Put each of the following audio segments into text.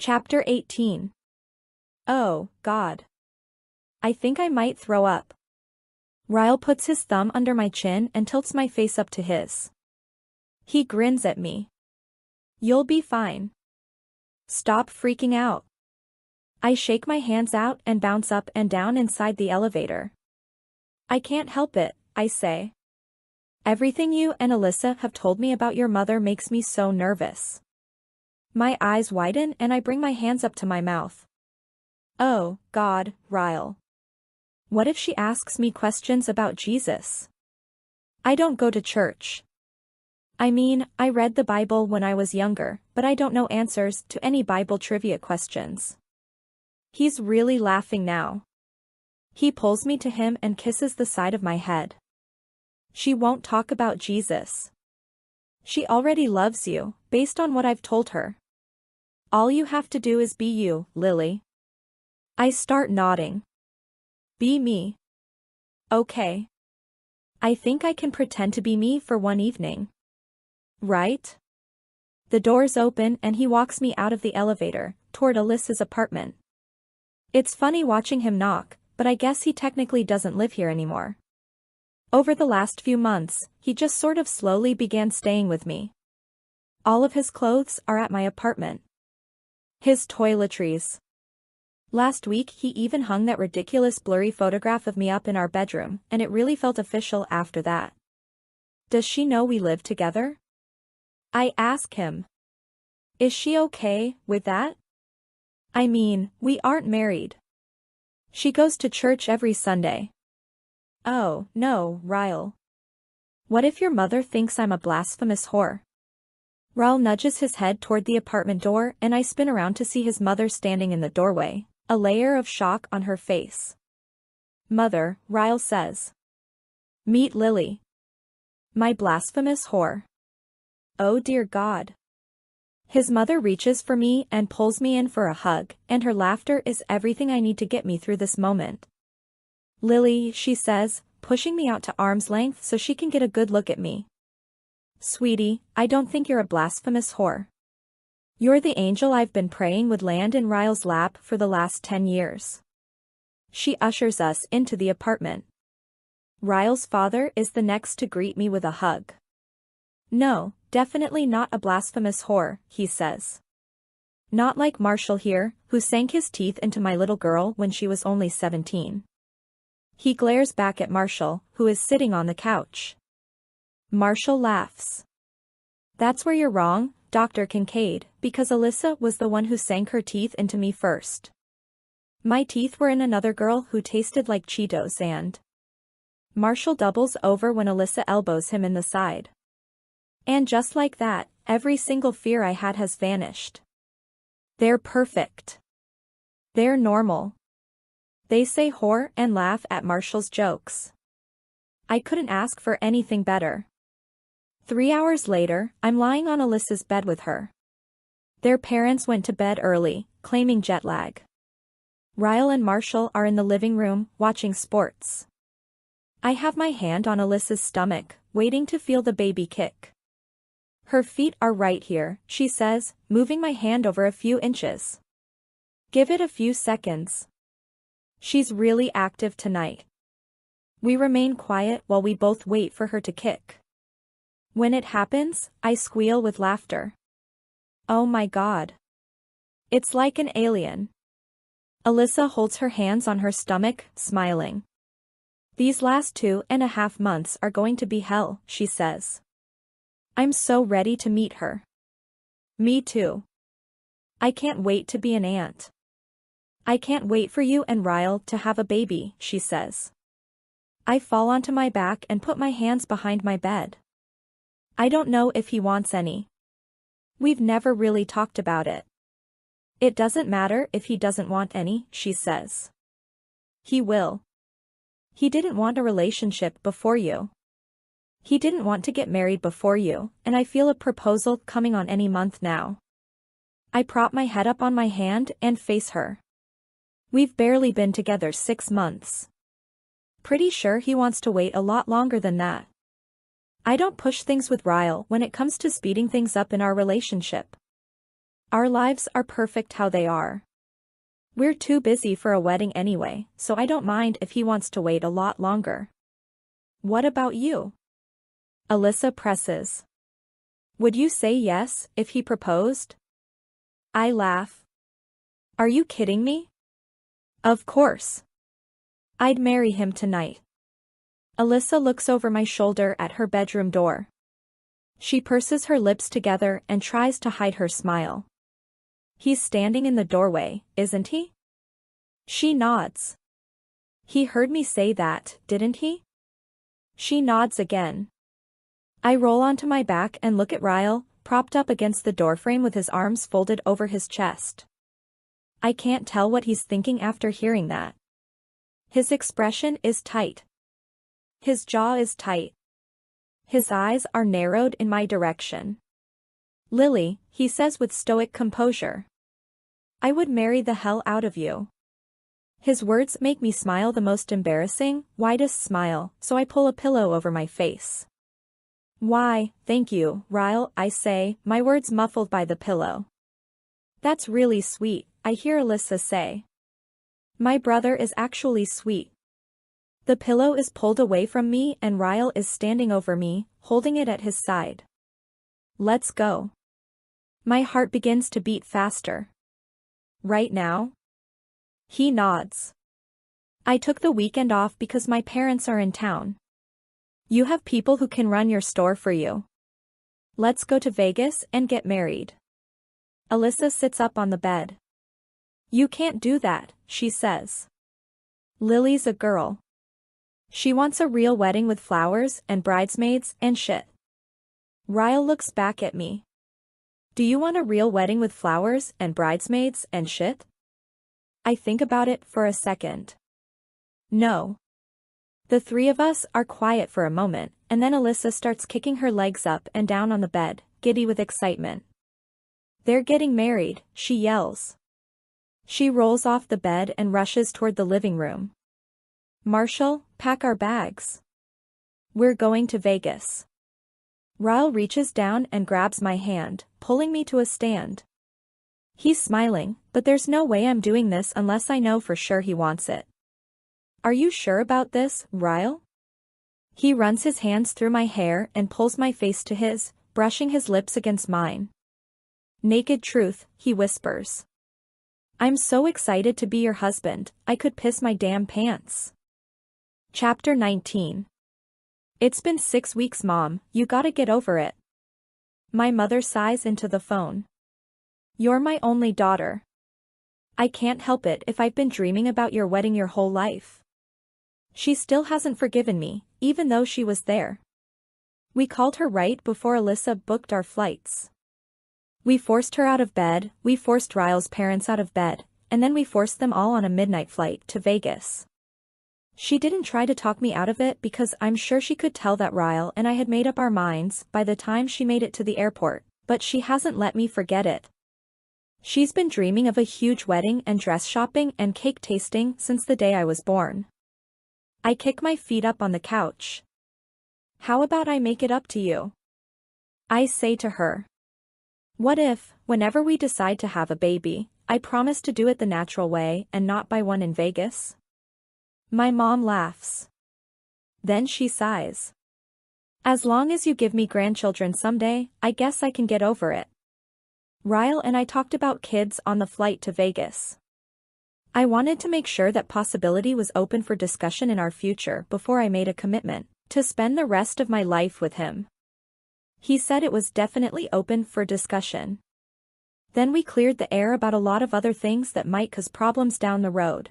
Chapter 18. Oh, God. I think I might throw up. Ryle puts his thumb under my chin and tilts my face up to his. He grins at me. You'll be fine. Stop freaking out. I shake my hands out and bounce up and down inside the elevator. I can't help it, I say. Everything you and Alyssa have told me about your mother makes me so nervous. My eyes widen and I bring my hands up to my mouth. Oh, God, Ryle. What if she asks me questions about Jesus? I don't go to church. I mean, I read the Bible when I was younger, but I don't know answers to any Bible trivia questions. He's really laughing now. He pulls me to him and kisses the side of my head. She won't talk about Jesus. She already loves you, based on what I've told her. All you have to do is be you, Lily. I start nodding. Be me. Okay. I think I can pretend to be me for one evening. Right? The doors open and he walks me out of the elevator, toward Alyssa's apartment. It's funny watching him knock, but I guess he technically doesn't live here anymore. Over the last few months, he just sort of slowly began staying with me. All of his clothes are at my apartment. His toiletries. Last week he even hung that ridiculous blurry photograph of me up in our bedroom, and it really felt official after that. Does she know we live together? I ask him. Is she okay with that? I mean, we aren't married. She goes to church every Sunday. Oh, no, Ryle. What if your mother thinks I'm a blasphemous whore? Ryle nudges his head toward the apartment door and I spin around to see his mother standing in the doorway, a layer of shock on her face. Mother, Ryle says. Meet Lily. My blasphemous whore. Oh dear God. His mother reaches for me and pulls me in for a hug, and her laughter is everything I need to get me through this moment. Lily, she says, pushing me out to arm's length so she can get a good look at me. Sweetie, I don't think you're a blasphemous whore. You're the angel I've been praying would land in Ryle's lap for the last 10 years. She ushers us into the apartment. Ryle's father is the next to greet me with a hug. No, definitely not a blasphemous whore, he says. Not like Marshall here, who sank his teeth into my little girl when she was only 17. He glares back at Marshall, who is sitting on the couch. Marshall laughs. That's where you're wrong, Dr. Kincaid, because Alyssa was the one who sank her teeth into me first. My teeth were in another girl who tasted like Cheetos and... Marshall doubles over when Alyssa elbows him in the side. And just like that, every single fear I had has vanished. They're perfect. They're normal. They say whore and laugh at Marshall's jokes. I couldn't ask for anything better. 3 hours later, I'm lying on Alyssa's bed with her. Their parents went to bed early, claiming jet lag. Ryle and Marshall are in the living room, watching sports. I have my hand on Alyssa's stomach, waiting to feel the baby kick. Her feet are right here, she says, moving my hand over a few inches. Give it a few seconds. She's really active tonight. We remain quiet while we both wait for her to kick. When it happens, I squeal with laughter. Oh my God. It's like an alien. Alyssa holds her hands on her stomach, smiling. These last 2.5 months are going to be hell, she says. I'm so ready to meet her. Me too. I can't wait to be an aunt. I can't wait for you and Ryle to have a baby, she says. I fall onto my back and put my hands behind my bed. I don't know if he wants any. We've never really talked about it. It doesn't matter if he doesn't want any, she says. He will. He didn't want a relationship before you. He didn't want to get married before you, and I feel a proposal coming on any month now. I prop my head up on my hand and face her. We've barely been together 6 months. Pretty sure he wants to wait a lot longer than that. I don't push things with Ryle when it comes to speeding things up in our relationship. Our lives are perfect how they are. We're too busy for a wedding anyway, so I don't mind if he wants to wait a lot longer. What about you? Alyssa presses. Would you say yes if he proposed? I laugh. Are you kidding me? Of course. I'd marry him tonight. Alyssa looks over my shoulder at her bedroom door. She purses her lips together and tries to hide her smile. He's standing in the doorway, isn't he? She nods. He heard me say that, didn't he? She nods again. I roll onto my back and look at Ryle, propped up against the doorframe with his arms folded over his chest. I can't tell what he's thinking after hearing that. His expression is tight. His jaw is tight. His eyes are narrowed in my direction. Lily, he says with stoic composure. I would marry the hell out of you. His words make me smile the most embarrassing, widest smile, so I pull a pillow over my face. Why, thank you, Ryle, I say, my words muffled by the pillow. That's really sweet, I hear Alyssa say. My brother is actually sweet. The pillow is pulled away from me and Ryle is standing over me, holding it at his side. Let's go. My heart begins to beat faster. Right now? He nods. I took the weekend off because my parents are in town. You have people who can run your store for you. Let's go to Vegas and get married. Alyssa sits up on the bed. You can't do that, she says. Lily's a girl. She wants a real wedding with flowers and bridesmaids and shit. Ryle looks back at me. Do you want a real wedding with flowers and bridesmaids and shit? I think about it for a second. No. The three of us are quiet for a moment, and then Alyssa starts kicking her legs up and down on the bed, giddy with excitement. They're getting married, she yells. She rolls off the bed and rushes toward the living room. Marshall, pack our bags. We're going to Vegas. Ryle reaches down and grabs my hand, pulling me to a stand. He's smiling, but there's no way I'm doing this unless I know for sure he wants it. Are you sure about this, Ryle? He runs his hands through my hair and pulls my face to his, brushing his lips against mine. Naked truth, he whispers. I'm so excited to be your husband, I could piss my damn pants. Chapter 19. It's been 6 weeks, Mom, you gotta get over it. My mother sighs into the phone. You're my only daughter. I can't help it if I've been dreaming about your wedding your whole life. She still hasn't forgiven me, even though she was there. We called her right before Alyssa booked our flights. We forced her out of bed, we forced Ryle's parents out of bed, and then we forced them all on a midnight flight to Vegas. She didn't try to talk me out of it because I'm sure she could tell that Ryle and I had made up our minds by the time she made it to the airport, but she hasn't let me forget it. She's been dreaming of a huge wedding and dress shopping and cake tasting since the day I was born. I kick my feet up on the couch. How about I make it up to you? I say to her. What if, whenever we decide to have a baby, I promise to do it the natural way and not buy one in Vegas? My mom laughs. Then she sighs. As long as you give me grandchildren someday, I guess I can get over it. Ryle and I talked about kids on the flight to Vegas. I wanted to make sure that possibility was open for discussion in our future before I made a commitment to spend the rest of my life with him. He said it was definitely open for discussion. Then we cleared the air about a lot of other things that might cause problems down the road.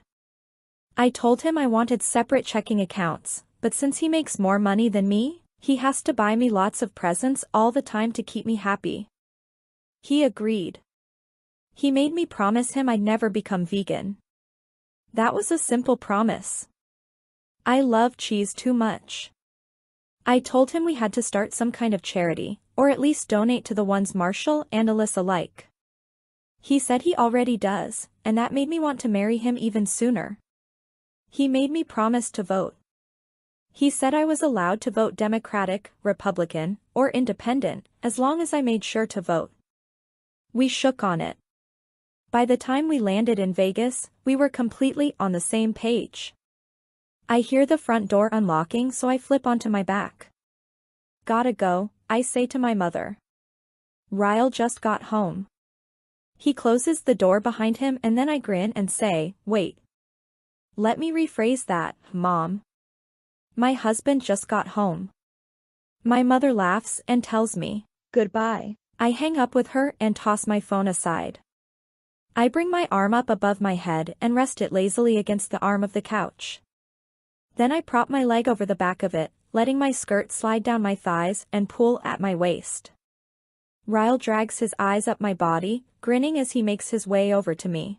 I told him I wanted separate checking accounts, but since he makes more money than me, he has to buy me lots of presents all the time to keep me happy. He agreed. He made me promise him I'd never become vegan. That was a simple promise. I love cheese too much. I told him we had to start some kind of charity, or at least donate to the ones Marshall and Alyssa like. He said he already does, and that made me want to marry him even sooner. He made me promise to vote. He said I was allowed to vote Democratic, Republican, or Independent, as long as I made sure to vote. We shook on it. By the time we landed in Vegas, we were completely on the same page. I hear the front door unlocking, so I flip onto my back. Gotta go, I say to my mother. Ryle just got home. He closes the door behind him and then I grin and say, wait. Let me rephrase that, Mom. My husband just got home. My mother laughs and tells me, goodbye. I hang up with her and toss my phone aside. I bring my arm up above my head and rest it lazily against the arm of the couch. Then I prop my leg over the back of it, letting my skirt slide down my thighs and pull at my waist. Ryle drags his eyes up my body, grinning as he makes his way over to me.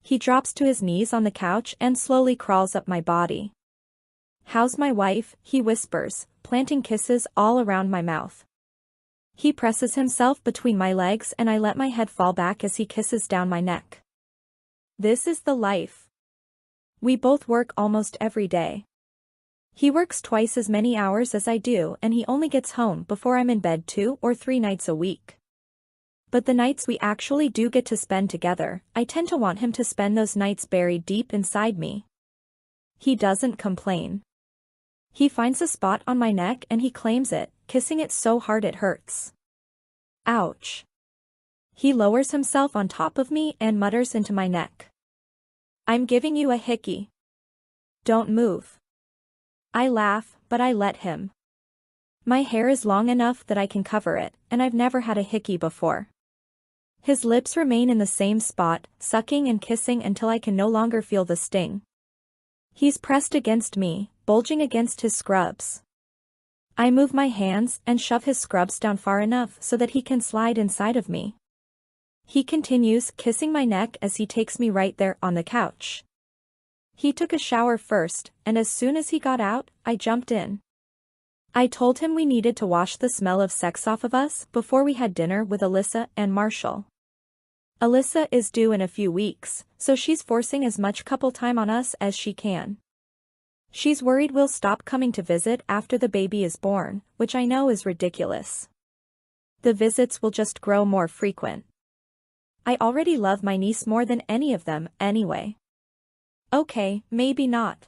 He drops to his knees on the couch and slowly crawls up my body. How's my wife? He whispers, planting kisses all around my mouth. He presses himself between my legs and I let my head fall back as he kisses down my neck. This is the life. We both work almost every day. He works twice as many hours as I do and he only gets home before I'm in bed 2 or 3 nights a week. But the nights we actually do get to spend together, I tend to want him to spend those nights buried deep inside me. He doesn't complain. He finds a spot on my neck and he claims it, kissing it so hard it hurts. Ouch. He lowers himself on top of me and mutters into my neck. I'm giving you a hickey. Don't move. I laugh, but I let him. My hair is long enough that I can cover it, and I've never had a hickey before. His lips remain in the same spot, sucking and kissing until I can no longer feel the sting. He's pressed against me, bulging against his scrubs. I move my hands and shove his scrubs down far enough so that he can slide inside of me. He continues kissing my neck as he takes me right there on the couch. He took a shower first, and as soon as he got out, I jumped in. I told him we needed to wash the smell of sex off of us before we had dinner with Alyssa and Marshall. Alyssa is due in a few weeks, so she's forcing as much couple time on us as she can. She's worried we'll stop coming to visit after the baby is born, which I know is ridiculous. The visits will just grow more frequent. I already love my niece more than any of them, anyway. Okay, maybe not.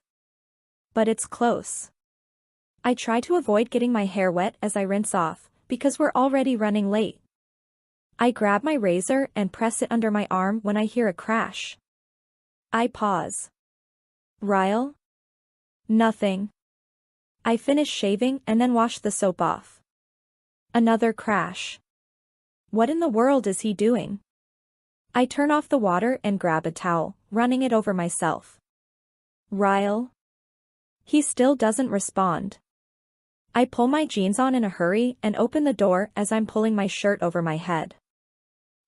But it's close. I try to avoid getting my hair wet as I rinse off, because we're already running late. I grab my razor and press it under my arm when I hear a crash. I pause. Ryle? Nothing. I finish shaving and then wash the soap off. Another crash. What in the world is he doing? I turn off the water and grab a towel, running it over myself. Ryle? He still doesn't respond. I pull my jeans on in a hurry and open the door as I'm pulling my shirt over my head.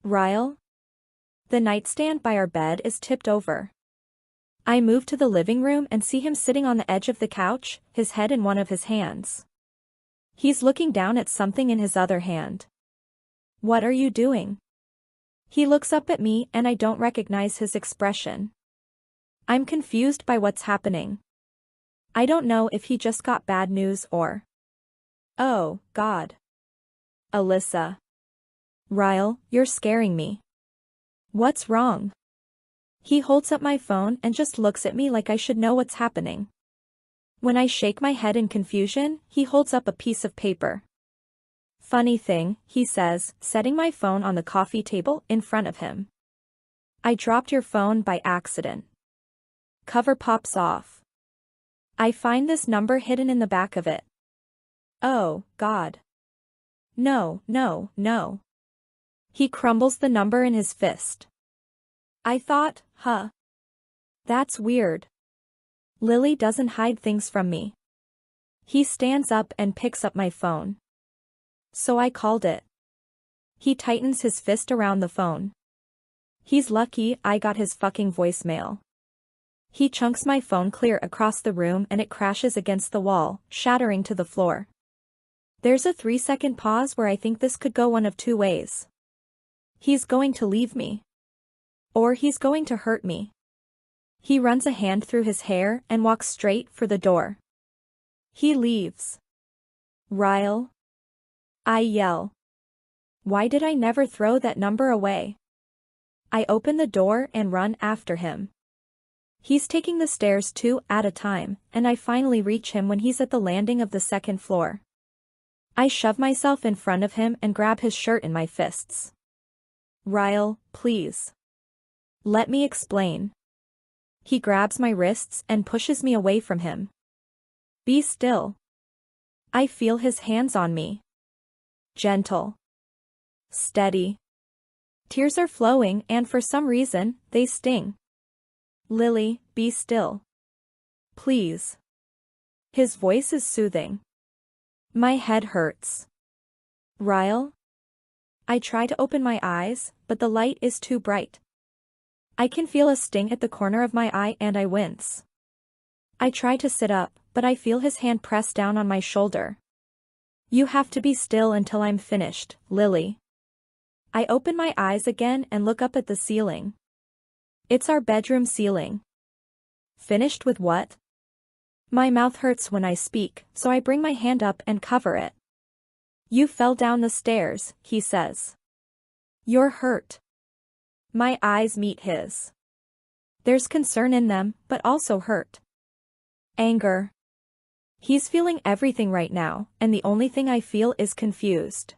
Ryle? The nightstand by our bed is tipped over. I move to the living room and see him sitting on the edge of the couch, his head in one of his hands. He's looking down at something in his other hand. What are you doing? He looks up at me and I don't recognize his expression. I'm confused by what's happening. I don't know if he just got bad news or... Oh, God. Alyssa. Ryle, you're scaring me. What's wrong? He holds up my phone and just looks at me like I should know what's happening. When I shake my head in confusion, he holds up a piece of paper. Funny thing, he says, setting my phone on the coffee table in front of him. I dropped your phone by accident. Cover pops off. I find this number hidden in the back of it. Oh, God. No, no, no. He crumbles the number in his fist. I thought, that's weird. Lily doesn't hide things from me. He stands up and picks up my phone. So I called it. He tightens his fist around the phone. He's lucky I got his fucking voicemail. He chunks my phone clear across the room and it crashes against the wall, shattering to the floor. There's a 3-second pause where I think this could go one of two ways. He's going to leave me. Or he's going to hurt me. He runs a hand through his hair and walks straight for the door. He leaves. Ryle? I yell. Why did I never throw that number away? I open the door and run after him. He's taking the stairs 2 at a time, and I finally reach him when he's at the landing of the 2nd floor. I shove myself in front of him and grab his shirt in my fists. Ryle, please. Let me explain. He grabs my wrists and pushes me away from him. Be still. I feel his hands on me. Gentle. Steady. Tears are flowing and for some reason, they sting. Lily, be still. Please. His voice is soothing. My head hurts. Ryle? I try to open my eyes, but the light is too bright. I can feel a sting at the corner of my eye and I wince. I try to sit up, but I feel his hand press down on my shoulder. You have to be still until I'm finished, Lily. I open my eyes again and look up at the ceiling. It's our bedroom ceiling. Finished with what? My mouth hurts when I speak, so I bring my hand up and cover it. You fell down the stairs, he says. You're hurt. My eyes meet his. There's concern in them, but also hurt. Anger. He's feeling everything right now, and the only thing I feel is confused.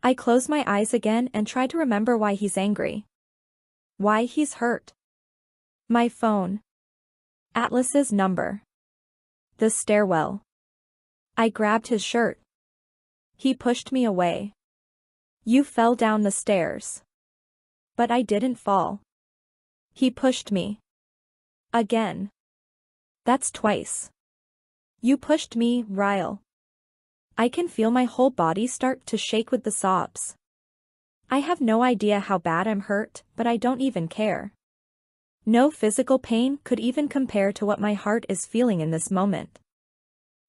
I close my eyes again and try to remember why he's angry. Why he's hurt. My phone. Atlas's number. The stairwell. I grabbed his shirt. He pushed me away. You fell down the stairs. But I didn't fall. He pushed me. Again. That's twice. You pushed me, Ryle. I can feel my whole body start to shake with the sobs. I have no idea how bad I'm hurt, but I don't even care. No physical pain could even compare to what my heart is feeling in this moment.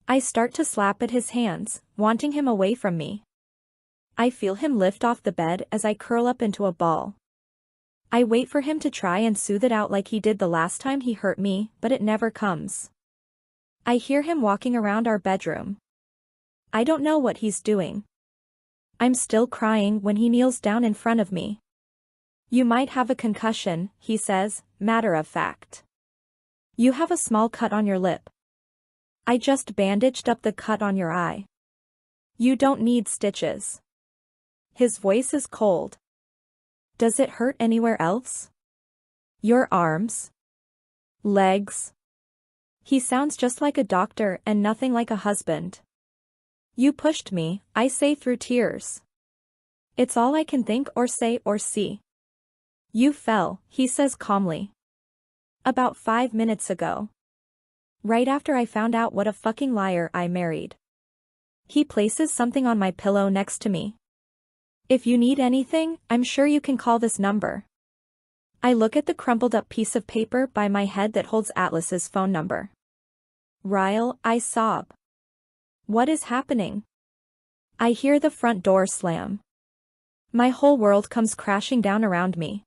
I start to slap at his hands, wanting him away from me. I feel him lift off the bed as I curl up into a ball. I wait for him to try and soothe it out like he did the last time he hurt me, but it never comes. I hear him walking around our bedroom. I don't know what he's doing. I'm still crying when he kneels down in front of me. You might have a concussion, he says, matter of fact. You have a small cut on your lip. I just bandaged up the cut on your eye. You don't need stitches. His voice is cold. Does it hurt anywhere else? Your arms? Legs? He sounds just like a doctor and nothing like a husband. You pushed me, I say through tears. It's all I can think or say or see. You fell, he says calmly. About 5 minutes ago. Right after I found out what a fucking liar I married. He places something on my pillow next to me. If you need anything, I'm sure you can call this number. I look at the crumpled up piece of paper by my head that holds Atlas's phone number. Ryle, I sob. What is happening? I hear the front door slam. My whole world comes crashing down around me.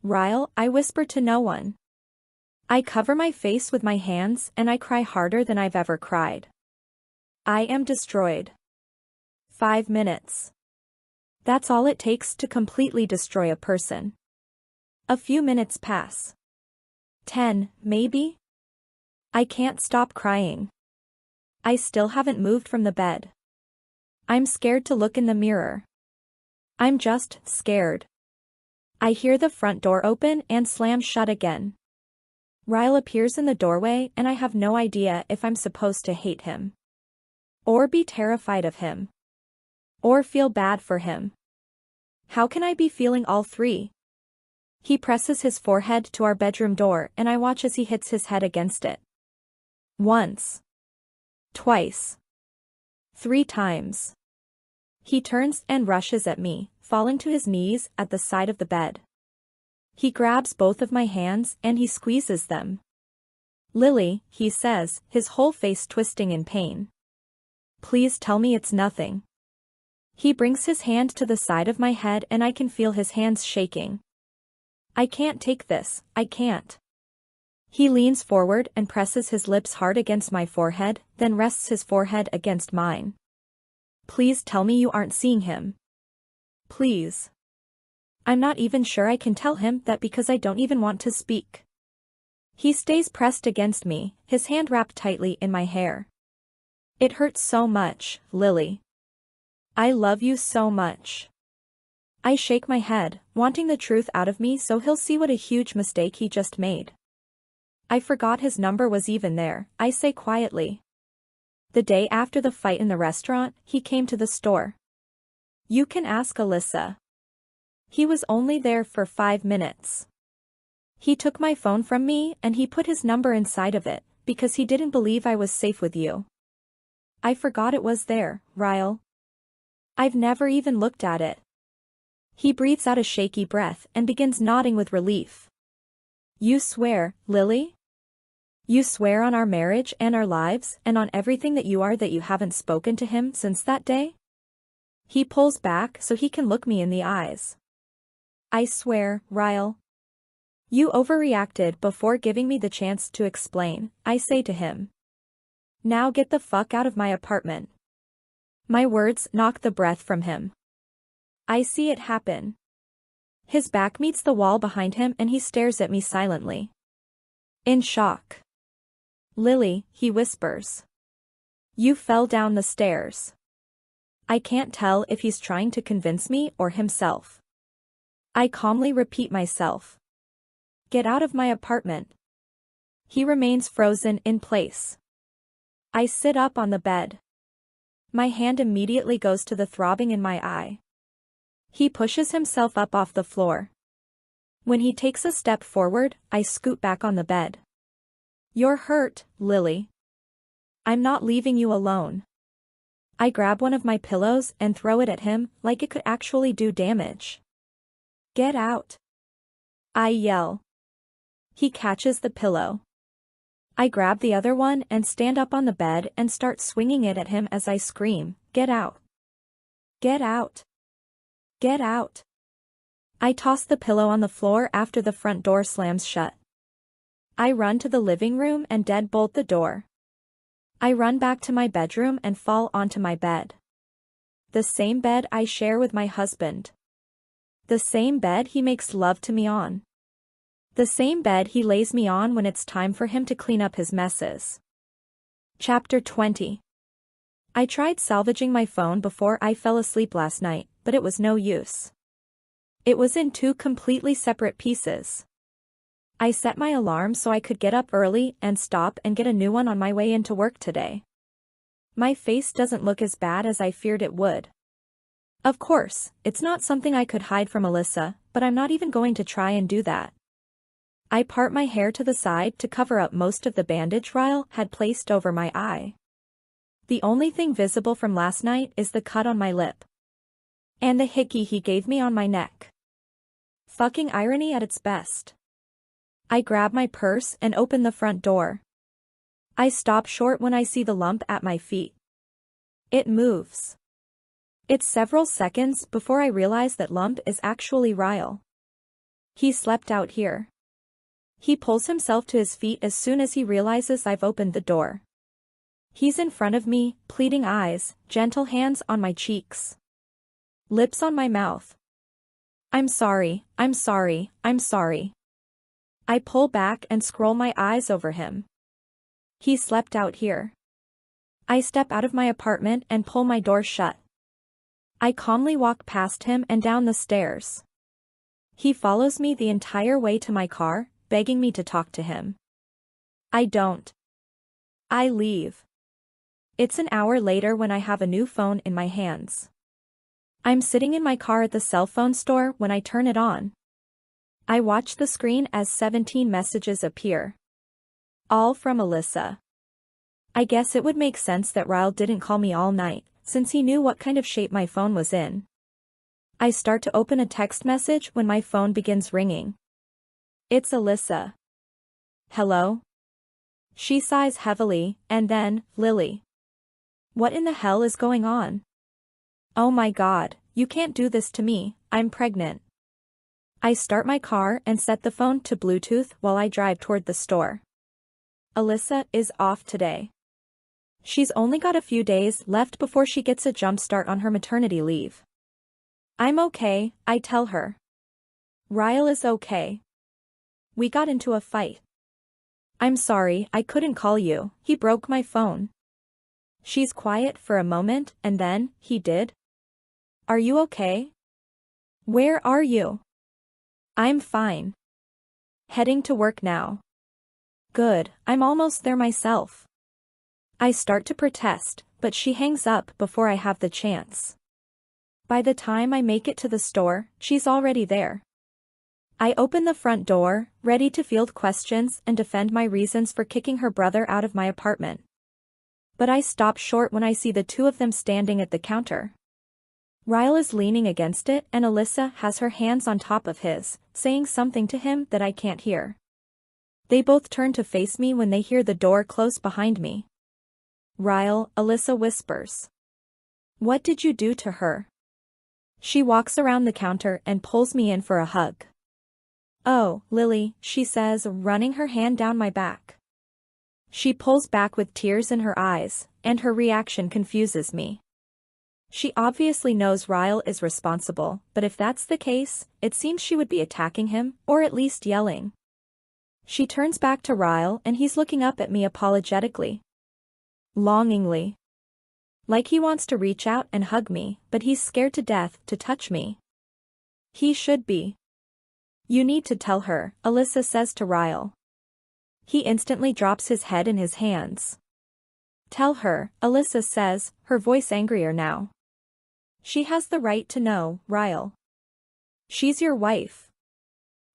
Ryle, I whisper to no one. I cover my face with my hands and I cry harder than I've ever cried. I am destroyed. 5 minutes. That's all it takes to completely destroy a person. A few minutes pass. 10, maybe? I can't stop crying. I still haven't moved from the bed. I'm scared to look in the mirror. I'm just scared. I hear the front door open and slam shut again. Ryle appears in the doorway and I have no idea if I'm supposed to hate him. Or be terrified of him. Or feel bad for him. How can I be feeling all three? He presses his forehead to our bedroom door and I watch as he hits his head against it. Once. Twice. 3 times. He turns and rushes at me, falling to his knees at the side of the bed. He grabs both of my hands and he squeezes them. Lily, he says, his whole face twisting in pain. Please tell me it's nothing. He brings his hand to the side of my head and I can feel his hands shaking. I can't take this, I can't. He leans forward and presses his lips hard against my forehead, then rests his forehead against mine. Please tell me you aren't seeing him. Please. I'm not even sure I can tell him that because I don't even want to speak. He stays pressed against me, his hand wrapped tightly in my hair. It hurts so much, Lily. I love you so much. I shake my head, wanting the truth out of me so he'll see what a huge mistake he just made. I forgot his number was even there, I say quietly. The day after the fight in the restaurant, he came to the store. You can ask Alyssa. He was only there for 5 minutes. He took my phone from me and he put his number inside of it, because he didn't believe I was safe with you. I forgot it was there, Ryle. I've never even looked at it. He breathes out a shaky breath and begins nodding with relief. You swear, Lily? You swear on our marriage and our lives and on everything that you are that you haven't spoken to him since that day? He pulls back so he can look me in the eyes. I swear, Ryle. You overreacted before giving me the chance to explain, I say to him. Now get the fuck out of my apartment. My words knock the breath from him. I see it happen. His back meets the wall behind him and he stares at me silently. In shock. Lily, he whispers. You fell down the stairs. I can't tell if he's trying to convince me or himself. I calmly repeat myself. Get out of my apartment. He remains frozen in place. I sit up on the bed. My hand immediately goes to the throbbing in my eye. He pushes himself up off the floor. When he takes a step forward, I scoot back on the bed. You're hurt, Lily. I'm not leaving you alone. I grab one of my pillows and throw it at him like it could actually do damage. Get out. I yell. He catches the pillow. I grab the other one and stand up on the bed and start swinging it at him as I scream, Get out. Get out. Get out. I toss the pillow on the floor after the front door slams shut. I run to the living room and deadbolt the door. I run back to my bedroom and fall onto my bed. The same bed I share with my husband. The same bed he makes love to me on. The same bed he lays me on when it's time for him to clean up his messes. Chapter 20. I tried salvaging my phone before I fell asleep last night, but it was no use. It was in 2 completely separate pieces. I set my alarm so I could get up early and stop and get a new one on my way into work today. My face doesn't look as bad as I feared it would. Of course, it's not something I could hide from Alyssa, but I'm not even going to try and do that. I part my hair to the side to cover up most of the bandage Ryle had placed over my eye. The only thing visible from last night is the cut on my lip. And the hickey he gave me on my neck. Fucking irony at its best. I grab my purse and open the front door. I stop short when I see the lump at my feet. It moves. It's several seconds before I realize that lump is actually Ryle. He slept out here. He pulls himself to his feet as soon as he realizes I've opened the door. He's in front of me, pleading eyes, gentle hands on my cheeks. Lips on my mouth. I'm sorry, I'm sorry, I'm sorry. I pull back and scroll my eyes over him. He slept out here. I step out of my apartment and pull my door shut. I calmly walk past him and down the stairs. He follows me the entire way to my car, begging me to talk to him. I don't. I leave. It's an hour later when I have a new phone in my hands. I'm sitting in my car at the cell phone store when I turn it on. I watch the screen as 17 messages appear. All from Alyssa. I guess it would make sense that Ryle didn't call me all night, since he knew what kind of shape my phone was in. I start to open a text message when my phone begins ringing. It's Alyssa. Hello? She sighs heavily, and then, Lily. What in the hell is going on? Oh my God, you can't do this to me, I'm pregnant. I start my car and set the phone to Bluetooth while I drive toward the store. Alyssa is off today. She's only got a few days left before she gets a jump start on her maternity leave. I'm okay, I tell her. Ryle is okay. We got into a fight. I'm sorry, I couldn't call you, he broke my phone. She's quiet for a moment and then, he did. Are you okay? Where are you? I'm fine. Heading to work now. Good, I'm almost there myself. I start to protest, but she hangs up before I have the chance. By the time I make it to the store, she's already there. I open the front door, ready to field questions and defend my reasons for kicking her brother out of my apartment. But I stop short when I see the two of them standing at the counter. Ryle is leaning against it and Alyssa has her hands on top of his, saying something to him that I can't hear. They both turn to face me when they hear the door close behind me. Ryle, Alyssa whispers. What did you do to her? She walks around the counter and pulls me in for a hug. Oh, Lily, she says, running her hand down my back. She pulls back with tears in her eyes, and her reaction confuses me. She obviously knows Ryle is responsible, but if that's the case, it seems she would be attacking him, or at least yelling. She turns back to Ryle and he's looking up at me apologetically. Longingly. Like he wants to reach out and hug me, but he's scared to death to touch me. He should be. You need to tell her, Alyssa says to Ryle. He instantly drops his head in his hands. Tell her, Alyssa says, her voice angrier now. She has the right to know, Ryle. She's your wife.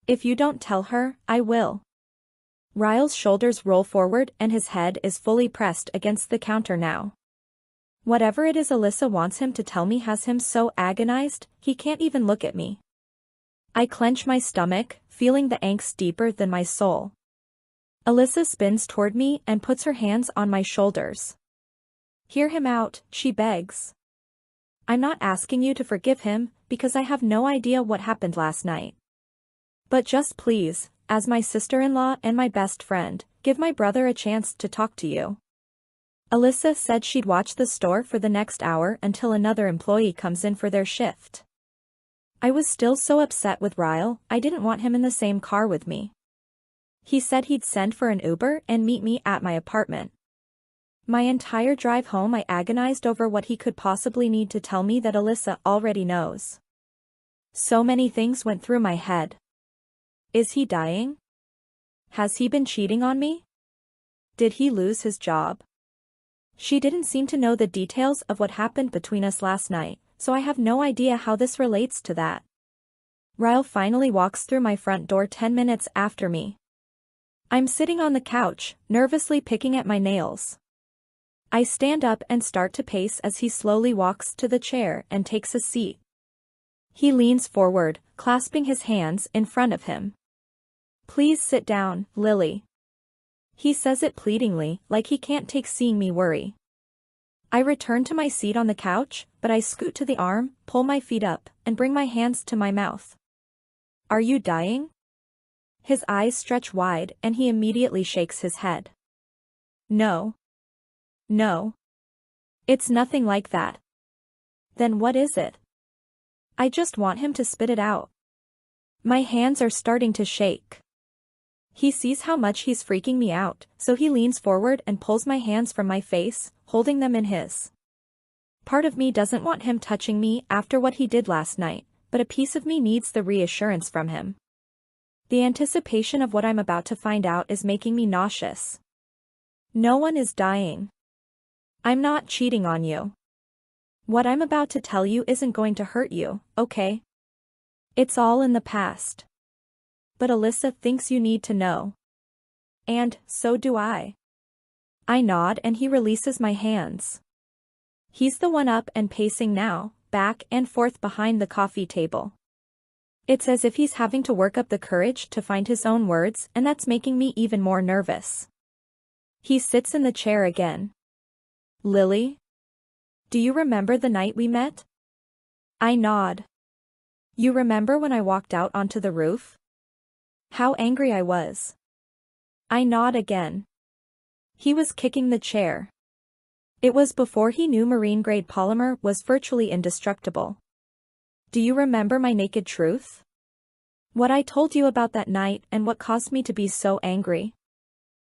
If you don't tell her, I will. Ryle's shoulders roll forward and his head is fully pressed against the counter now. Whatever it is Alyssa wants him to tell me has him so agonized, he can't even look at me. I clench my stomach, feeling the angst deeper than my soul. Alyssa spins toward me and puts her hands on my shoulders. Hear him out, she begs. I'm not asking you to forgive him, because I have no idea what happened last night. But just please, as my sister-in-law and my best friend, give my brother a chance to talk to you. Alyssa said she'd watch the store for the next hour until another employee comes in for their shift. I was still so upset with Ryle, I didn't want him in the same car with me. He said he'd send for an Uber and meet me at my apartment. My entire drive home I agonized over what he could possibly need to tell me that Alyssa already knows. So many things went through my head. Is he dying? Has he been cheating on me? Did he lose his job? She didn't seem to know the details of what happened between us last night, so I have no idea how this relates to that. Ryle finally walks through my front door 10 minutes after me. I'm sitting on the couch, nervously picking at my nails. I stand up and start to pace as he slowly walks to the chair and takes a seat. He leans forward, clasping his hands in front of him. Please sit down, Lily. He says it pleadingly, like he can't take seeing me worry. I return to my seat on the couch, but I scoot to the arm, pull my feet up, and bring my hands to my mouth. Are you dying? His eyes stretch wide and he immediately shakes his head. No. No. It's nothing like that. Then what is it? I just want him to spit it out. My hands are starting to shake. He sees how much he's freaking me out, so he leans forward and pulls my hands from my face, holding them in his. Part of me doesn't want him touching me after what he did last night, but a piece of me needs the reassurance from him. The anticipation of what I'm about to find out is making me nauseous. No one is dying. I'm not cheating on you. What I'm about to tell you isn't going to hurt you, okay? It's all in the past. But Alyssa thinks you need to know. And, so do I. I nod and he releases my hands. He's the one up and pacing now, back and forth behind the coffee table. It's as if he's having to work up the courage to find his own words, and that's making me even more nervous. He sits in the chair again. Lily? Do you remember the night we met? I nod. You remember when I walked out onto the roof? How angry I was. I nod again. He was kicking the chair. It was before he knew marine-grade polymer was virtually indestructible. Do you remember my naked truth? What I told you about that night and what caused me to be so angry.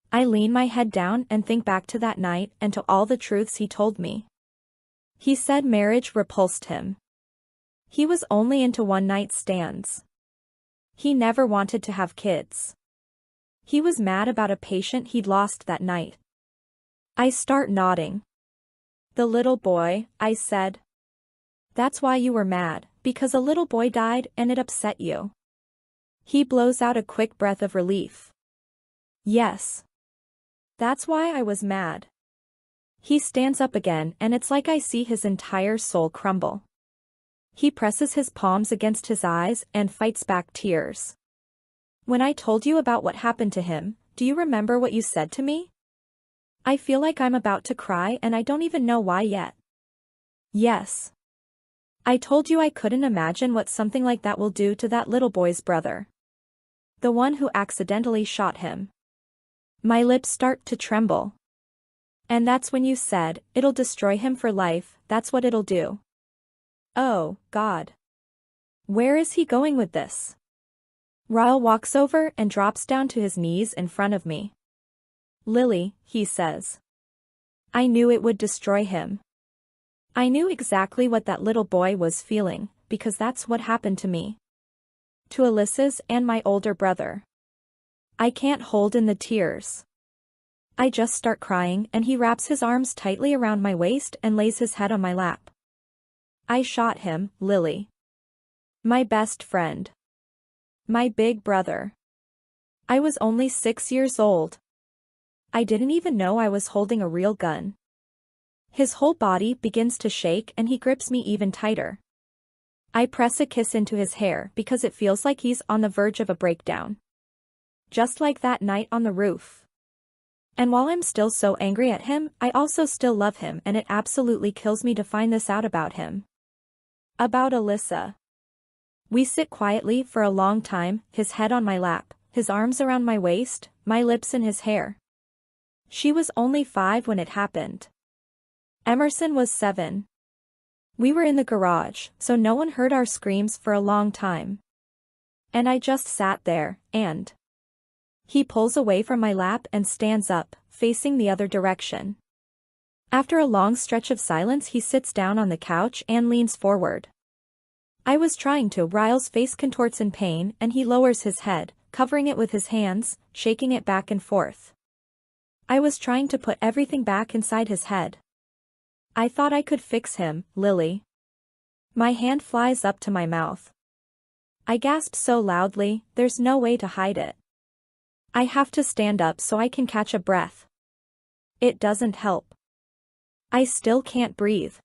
I lean my head down and think back to that night and to all the truths he told me. He said marriage repulsed him. He was only into one-night stands. He never wanted to have kids. He was mad about a patient he'd lost that night. I start nodding. The little boy, I said. That's why you were mad, because a little boy died and it upset you. He blows out a quick breath of relief. Yes. That's why I was mad. He stands up again and it's like I see his entire soul crumble. He presses his palms against his eyes and fights back tears. When I told you about what happened to him, do you remember what you said to me? I feel like I'm about to cry and I don't even know why yet. Yes. I told you I couldn't imagine what something like that will do to that little boy's brother. The one who accidentally shot him. My lips start to tremble. And that's when you said, it'll destroy him for life, that's what it'll do. Oh, God. Where is he going with this? Ryle walks over and drops down to his knees in front of me. Lily, he says. I knew it would destroy him. I knew exactly what that little boy was feeling, because that's what happened to me. To Alyssa's and my older brother. I can't hold in the tears. I just start crying and he wraps his arms tightly around my waist and lays his head on my lap. I shot him, Lily. My best friend. My big brother. I was only 6 years old. I didn't even know I was holding a real gun. His whole body begins to shake and he grips me even tighter. I press a kiss into his hair because it feels like he's on the verge of a breakdown. Just like that night on the roof. And while I'm still so angry at him, I also still love him and it absolutely kills me to find this out about him. About Alyssa. We sit quietly for a long time, his head on my lap, his arms around my waist, my lips in his hair. She was only 5 when it happened. Emerson was 7. We were in the garage, so no one heard our screams for a long time. And I just sat there, and he pulls away from my lap and stands up, facing the other direction. After a long stretch of silence he sits down on the couch and leans forward. I was trying to. Ryle's face contorts in pain and he lowers his head, covering it with his hands, shaking it back and forth. I was trying to put everything back inside his head. I thought I could fix him, Lily. My hand flies up to my mouth. I gasp so loudly, there's no way to hide it. I have to stand up so I can catch a breath. It doesn't help. I still can't breathe.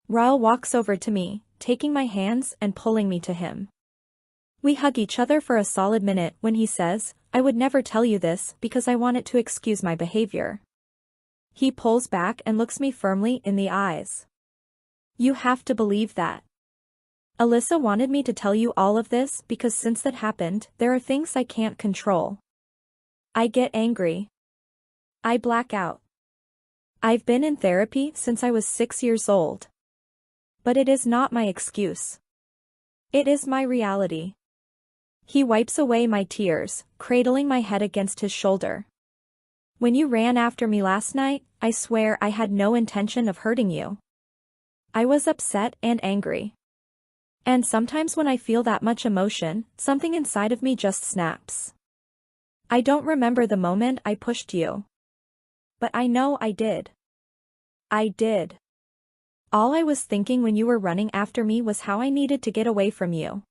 Ryle walks over to me, taking my hands and pulling me to him. We hug each other for a solid minute when he says, I would never tell you this because I want it to excuse my behavior. He pulls back and looks me firmly in the eyes. You have to believe that. Alyssa wanted me to tell you all of this because since that happened, there are things I can't control. I get angry. I black out. I've been in therapy since I was 6 years old. But it is not my excuse. It is my reality. He wipes away my tears, cradling my head against his shoulder. When you ran after me last night, I swear I had no intention of hurting you. I was upset and angry. And sometimes when I feel that much emotion, something inside of me just snaps. I don't remember the moment I pushed you. But I know I did. I did. All I was thinking when you were running after me was how I needed to get away from you.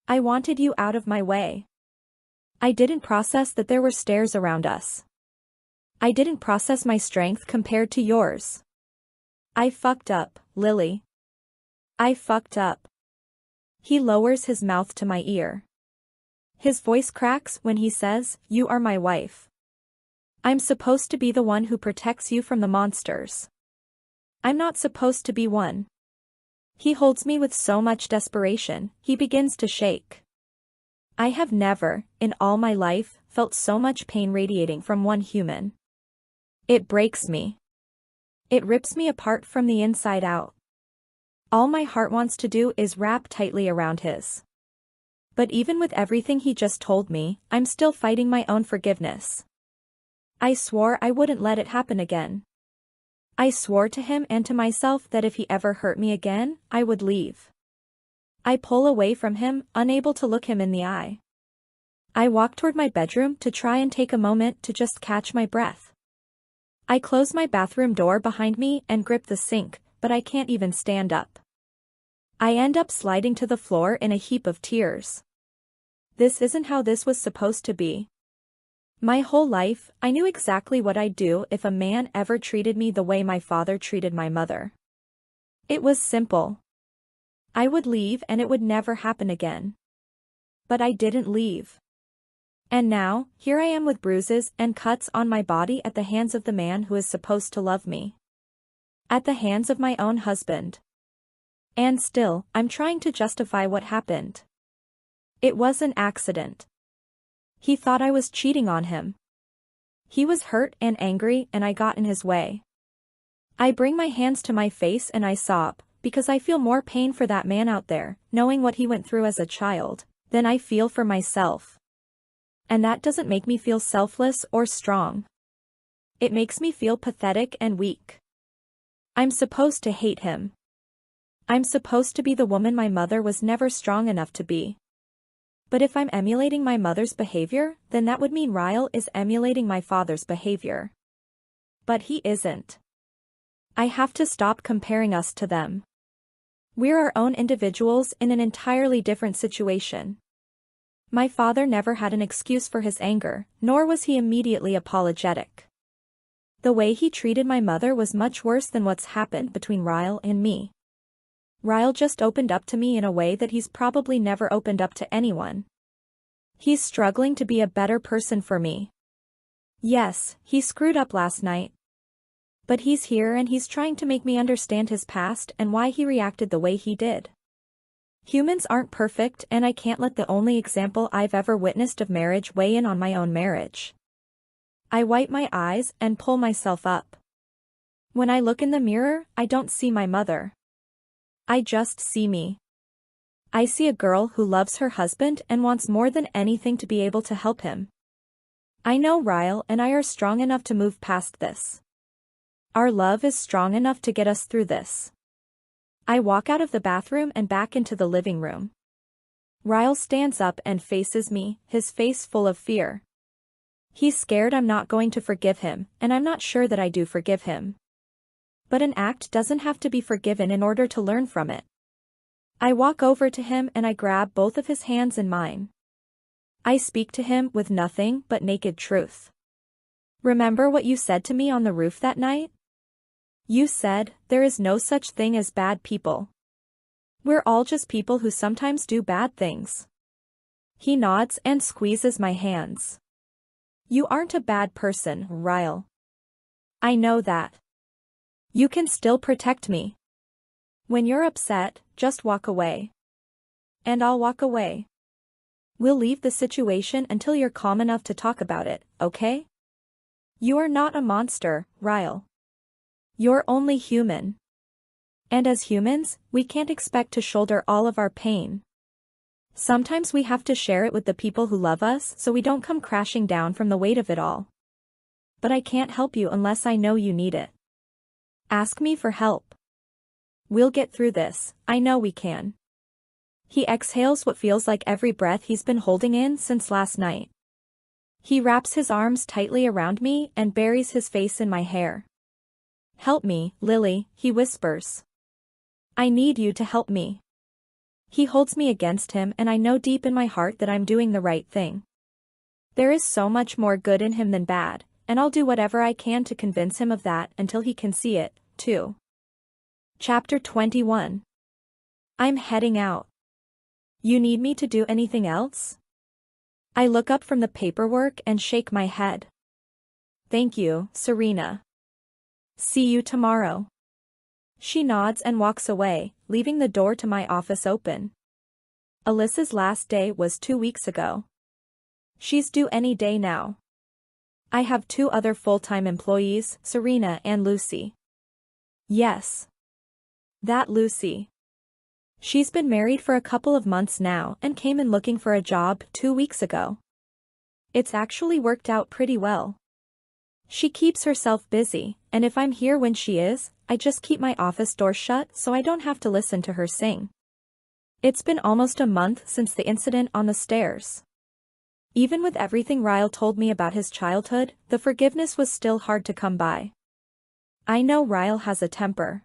I wanted you out of my way. I didn't process that there were stairs around us. I didn't process my strength compared to yours. I fucked up, Lily. I fucked up. He lowers his mouth to my ear. His voice cracks when he says, you are my wife. I'm supposed to be the one who protects you from the monsters. I'm not supposed to be one. He holds me with so much desperation, he begins to shake. I have never, in all my life, felt so much pain radiating from one human. It breaks me. It rips me apart from the inside out. All my heart wants to do is wrap tightly around his. But even with everything he just told me, I'm still fighting my own forgiveness. I swore I wouldn't let it happen again. I swore to him and to myself that if he ever hurt me again, I would leave. I pull away from him, unable to look him in the eye. I walk toward my bedroom to try and take a moment to just catch my breath. I close my bathroom door behind me and grip the sink, but I can't even stand up. I end up sliding to the floor in a heap of tears. This isn't how this was supposed to be. My whole life, I knew exactly what I'd do if a man ever treated me the way my father treated my mother. It was simple. I would leave and it would never happen again. But I didn't leave. And now, here I am with bruises and cuts on my body at the hands of the man who is supposed to love me. At the hands of my own husband. And still, I'm trying to justify what happened. It was an accident. He thought I was cheating on him. He was hurt and angry and I got in his way. I bring my hands to my face and I sob, because I feel more pain for that man out there, knowing what he went through as a child, than I feel for myself. And that doesn't make me feel selfless or strong. It makes me feel pathetic and weak. I'm supposed to hate him. I'm supposed to be the woman my mother was never strong enough to be. But if I'm emulating my mother's behavior, then that would mean Ryle is emulating my father's behavior. But he isn't. I have to stop comparing us to them. We're our own individuals in an entirely different situation. My father never had an excuse for his anger, nor was he immediately apologetic. The way he treated my mother was much worse than what's happened between Ryle and me. Ryle just opened up to me in a way that he's probably never opened up to anyone. He's struggling to be a better person for me. Yes, he screwed up last night. But he's here and he's trying to make me understand his past and why he reacted the way he did. Humans aren't perfect and I can't let the only example I've ever witnessed of marriage weigh in on my own marriage. I wipe my eyes and pull myself up. When I look in the mirror, I don't see my mother. I just see me. I see a girl who loves her husband and wants more than anything to be able to help him. I know Ryle and I are strong enough to move past this. Our love is strong enough to get us through this. I walk out of the bathroom and back into the living room. Ryle stands up and faces me, his face full of fear. He's scared I'm not going to forgive him, and I'm not sure that I do forgive him. But an act doesn't have to be forgiven in order to learn from it. I walk over to him and I grab both of his hands in mine. I speak to him with nothing but naked truth. Remember what you said to me on the roof that night? You said, there is no such thing as bad people. We're all just people who sometimes do bad things. He nods and squeezes my hands. You aren't a bad person, Ryle. I know that. You can still protect me. When you're upset, just walk away. And I'll walk away. We'll leave the situation until you're calm enough to talk about it, okay? You are not a monster, Ryle. You're only human. And as humans, we can't expect to shoulder all of our pain. Sometimes we have to share it with the people who love us so we don't come crashing down from the weight of it all. But I can't help you unless I know you need it. Ask me for help. We'll get through this, I know we can. He exhales what feels like every breath he's been holding in since last night. He wraps his arms tightly around me and buries his face in my hair. Help me, Lily, he whispers. I need you to help me. He holds me against him and I know deep in my heart that I'm doing the right thing. There is so much more good in him than bad, and I'll do whatever I can to convince him of that until he can see it, too. Chapter 21. I'm heading out. You need me to do anything else? I look up from the paperwork and shake my head. Thank you, Serena. See you tomorrow. She nods and walks away, leaving the door to my office open. Alyssa's last day was 2 weeks ago. She's due any day now. I have 2 other full-time employees, Serena and Lucy. Yes. That Lucy. She's been married for a couple of months now and came in looking for a job 2 weeks ago. It's actually worked out pretty well. She keeps herself busy, and if I'm here when she is, I just keep my office door shut so I don't have to listen to her sing. It's been almost a month since the incident on the stairs. Even with everything Ryle told me about his childhood, the forgiveness was still hard to come by. I know Ryle has a temper.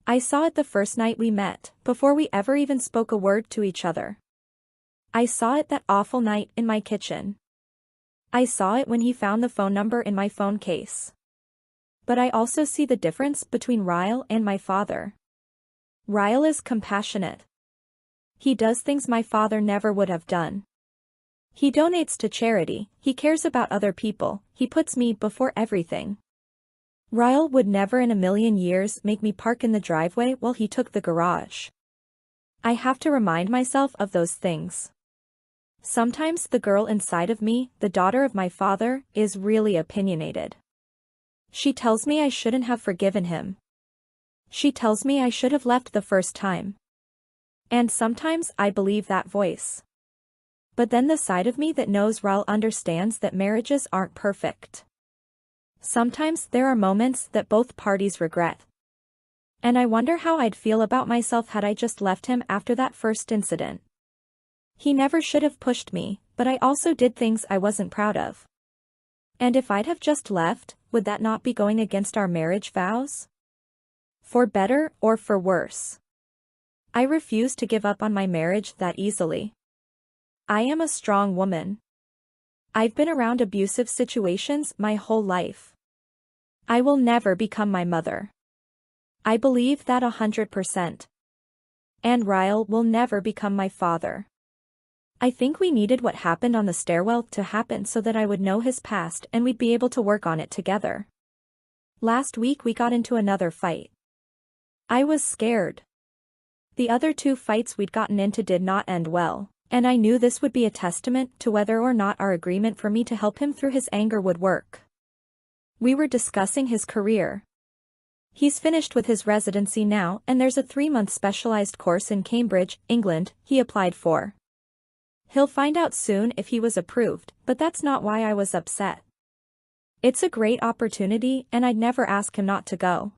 I saw it the first night we met, before we ever even spoke a word to each other. I saw it that awful night in my kitchen. I saw it when he found the phone number in my phone case. But I also see the difference between Ryle and my father. Ryle is compassionate. He does things my father never would have done. He donates to charity, he cares about other people, he puts me before everything. Ryle would never in a million years make me park in the driveway while he took the garage. I have to remind myself of those things. Sometimes the girl inside of me, the daughter of my father, is really opinionated. She tells me I shouldn't have forgiven him. She tells me I should have left the first time. And sometimes I believe that voice. But then the side of me that knows Ryle understands that marriages aren't perfect. Sometimes there are moments that both parties regret. And I wonder how I'd feel about myself had I just left him after that first incident. He never should have pushed me, but I also did things I wasn't proud of. And if I'd have just left, would that not be going against our marriage vows? For better or for worse. I refuse to give up on my marriage that easily. I am a strong woman. I've been around abusive situations my whole life. I will never become my mother. I believe that 100%. And Ryle will never become my father. I think we needed what happened on the stairwell to happen so that I would know his past and we'd be able to work on it together. Last week we got into another fight. I was scared. The other 2 fights we'd gotten into did not end well, and I knew this would be a testament to whether or not our agreement for me to help him through his anger would work. We were discussing his career. He's finished with his residency now and there's a 3-month specialized course in Cambridge, England, he applied for. He'll find out soon if he was approved, but that's not why I was upset. It's a great opportunity and I'd never ask him not to go.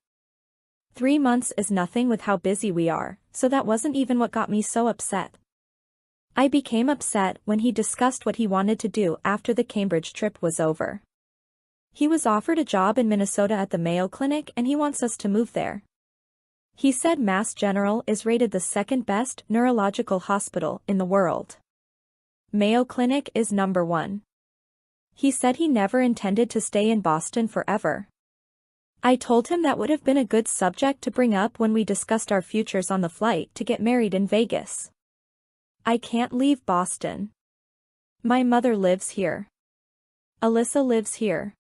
3 months is nothing with how busy we are, so that wasn't even what got me so upset. I became upset when he discussed what he wanted to do after the Cambridge trip was over. He was offered a job in Minnesota at the Mayo Clinic and he wants us to move there. He said Mass General is rated the 2nd best neurological hospital in the world. Mayo Clinic is number 1. He said he never intended to stay in Boston forever. I told him that would have been a good subject to bring up when we discussed our futures on the flight to get married in Vegas. I can't leave Boston. My mother lives here. Alyssa lives here.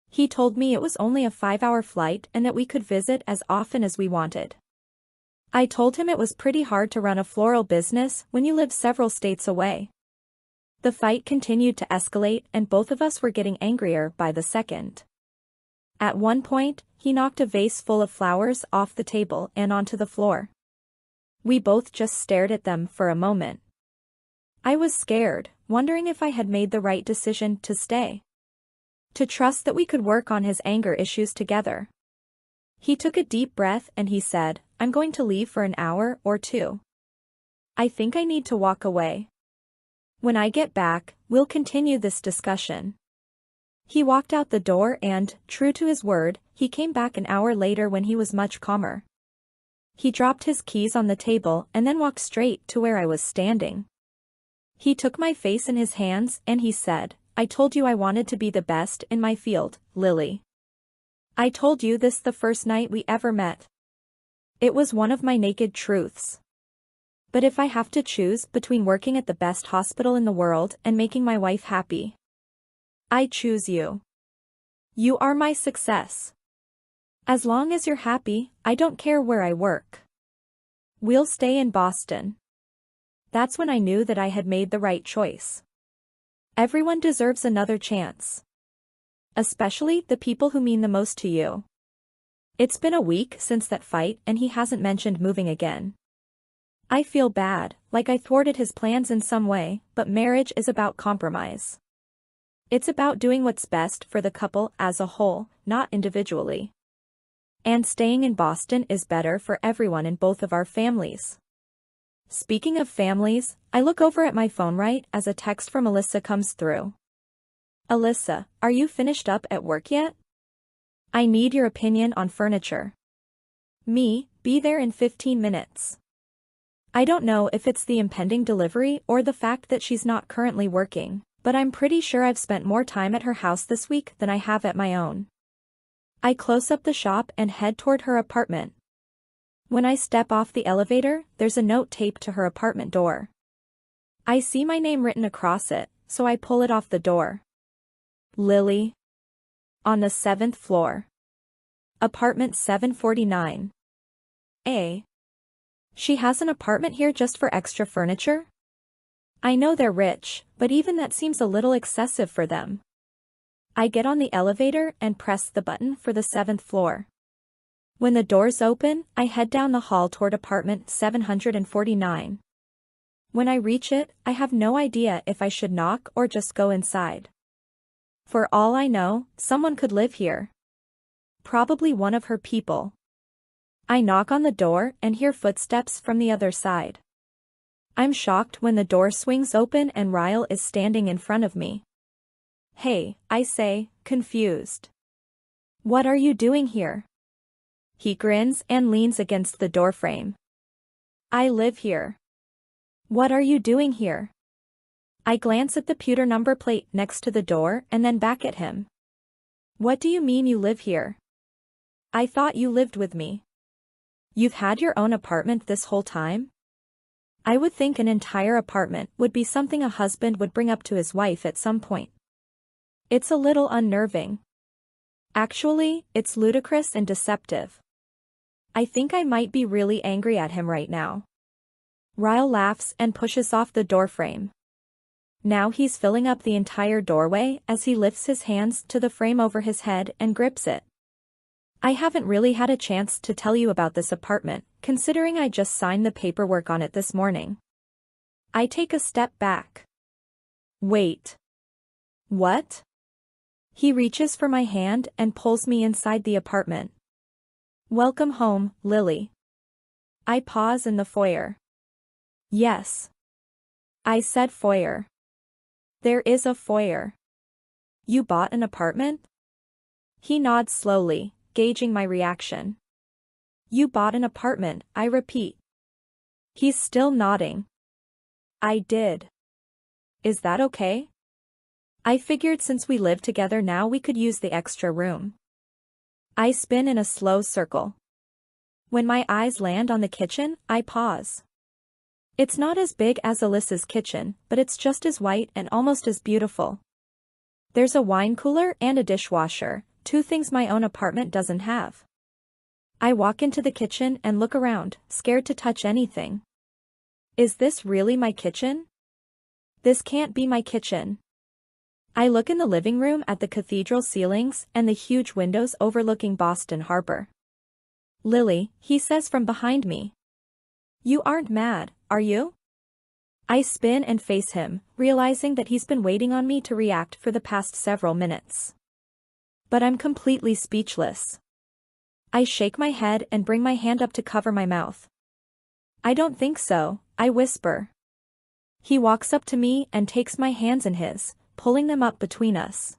He told me it was only a 5-hour flight and that we could visit as often as we wanted. I told him it was pretty hard to run a floral business when you live several states away. The fight continued to escalate and both of us were getting angrier by the second. At one point, he knocked a vase full of flowers off the table and onto the floor. We both just stared at them for a moment. I was scared, wondering if I had made the right decision to stay. To trust that we could work on his anger issues together. He took a deep breath and he said, "I'm going to leave for an hour or 2. I think I need to walk away. When I get back, we'll continue this discussion." He walked out the door and, true to his word, he came back an hour later when he was much calmer. He dropped his keys on the table and then walked straight to where I was standing. He took my face in his hands and he said, "I told you I wanted to be the best in my field, Lily. I told you this the first night we ever met. It was one of my naked truths. But if I have to choose between working at the best hospital in the world and making my wife happy, I choose you. You are my success. As long as you're happy, I don't care where I work. We'll stay in Boston." That's when I knew that I had made the right choice. Everyone deserves another chance. Especially the people who mean the most to you. It's been a week since that fight and he hasn't mentioned moving again. I feel bad, like I thwarted his plans in some way, but marriage is about compromise. It's about doing what's best for the couple as a whole, not individually. And staying in Boston is better for everyone in both of our families. Speaking of families, I look over at my phone right as a text from Alyssa comes through. Alyssa, are you finished up at work yet? I need your opinion on furniture. Me, be there in 15 minutes. I don't know if it's the impending delivery or the fact that she's not currently working, but I'm pretty sure I've spent more time at her house this week than I have at my own. I close up the shop and head toward her apartment. When I step off the elevator, there's a note taped to her apartment door. I see my name written across it, so I pull it off the door. Lily. On the 7th floor. Apartment 749. A. She has an apartment here just for extra furniture? I know they're rich, but even that seems a little excessive for them. I get on the elevator and press the button for the 7th floor. When the doors open, I head down the hall toward apartment 749. When I reach it, I have no idea if I should knock or just go inside. For all I know, someone could live here. Probably one of her people. I knock on the door and hear footsteps from the other side. I'm shocked when the door swings open and Ryle is standing in front of me. Hey, I say, confused. What are you doing here? He grins and leans against the doorframe. I live here. What are you doing here? I glance at the pewter number plate next to the door and then back at him. What do you mean you live here? I thought you lived with me. You've had your own apartment this whole time? I would think an entire apartment would be something a husband would bring up to his wife at some point. It's a little unnerving. Actually, it's ludicrous and deceptive. I think I might be really angry at him right now. Ryle laughs and pushes off the doorframe. Now he's filling up the entire doorway as he lifts his hands to the frame over his head and grips it. I haven't really had a chance to tell you about this apartment, considering I just signed the paperwork on it this morning. I take a step back. Wait. What? He reaches for my hand and pulls me inside the apartment. Welcome home, Lily. I pause in the foyer. Yes. I said foyer. There is a foyer. You bought an apartment? He nods slowly, gauging my reaction. You bought an apartment, I repeat. He's still nodding. I did. Is that okay? I figured since we live together now we could use the extra room. I spin in a slow circle. When my eyes land on the kitchen, I pause. It's not as big as Alyssa's kitchen, but it's just as white and almost as beautiful. There's a wine cooler and a dishwasher, two things my own apartment doesn't have. I walk into the kitchen and look around, scared to touch anything. Is this really my kitchen? This can't be my kitchen. I look in the living room at the cathedral ceilings and the huge windows overlooking Boston Harbor. Lily, he says from behind me. You aren't mad, are you? I spin and face him, realizing that he's been waiting on me to react for the past several minutes. But I'm completely speechless. I shake my head and bring my hand up to cover my mouth. I don't think so, I whisper. He walks up to me and takes my hands in his, pulling them up between us.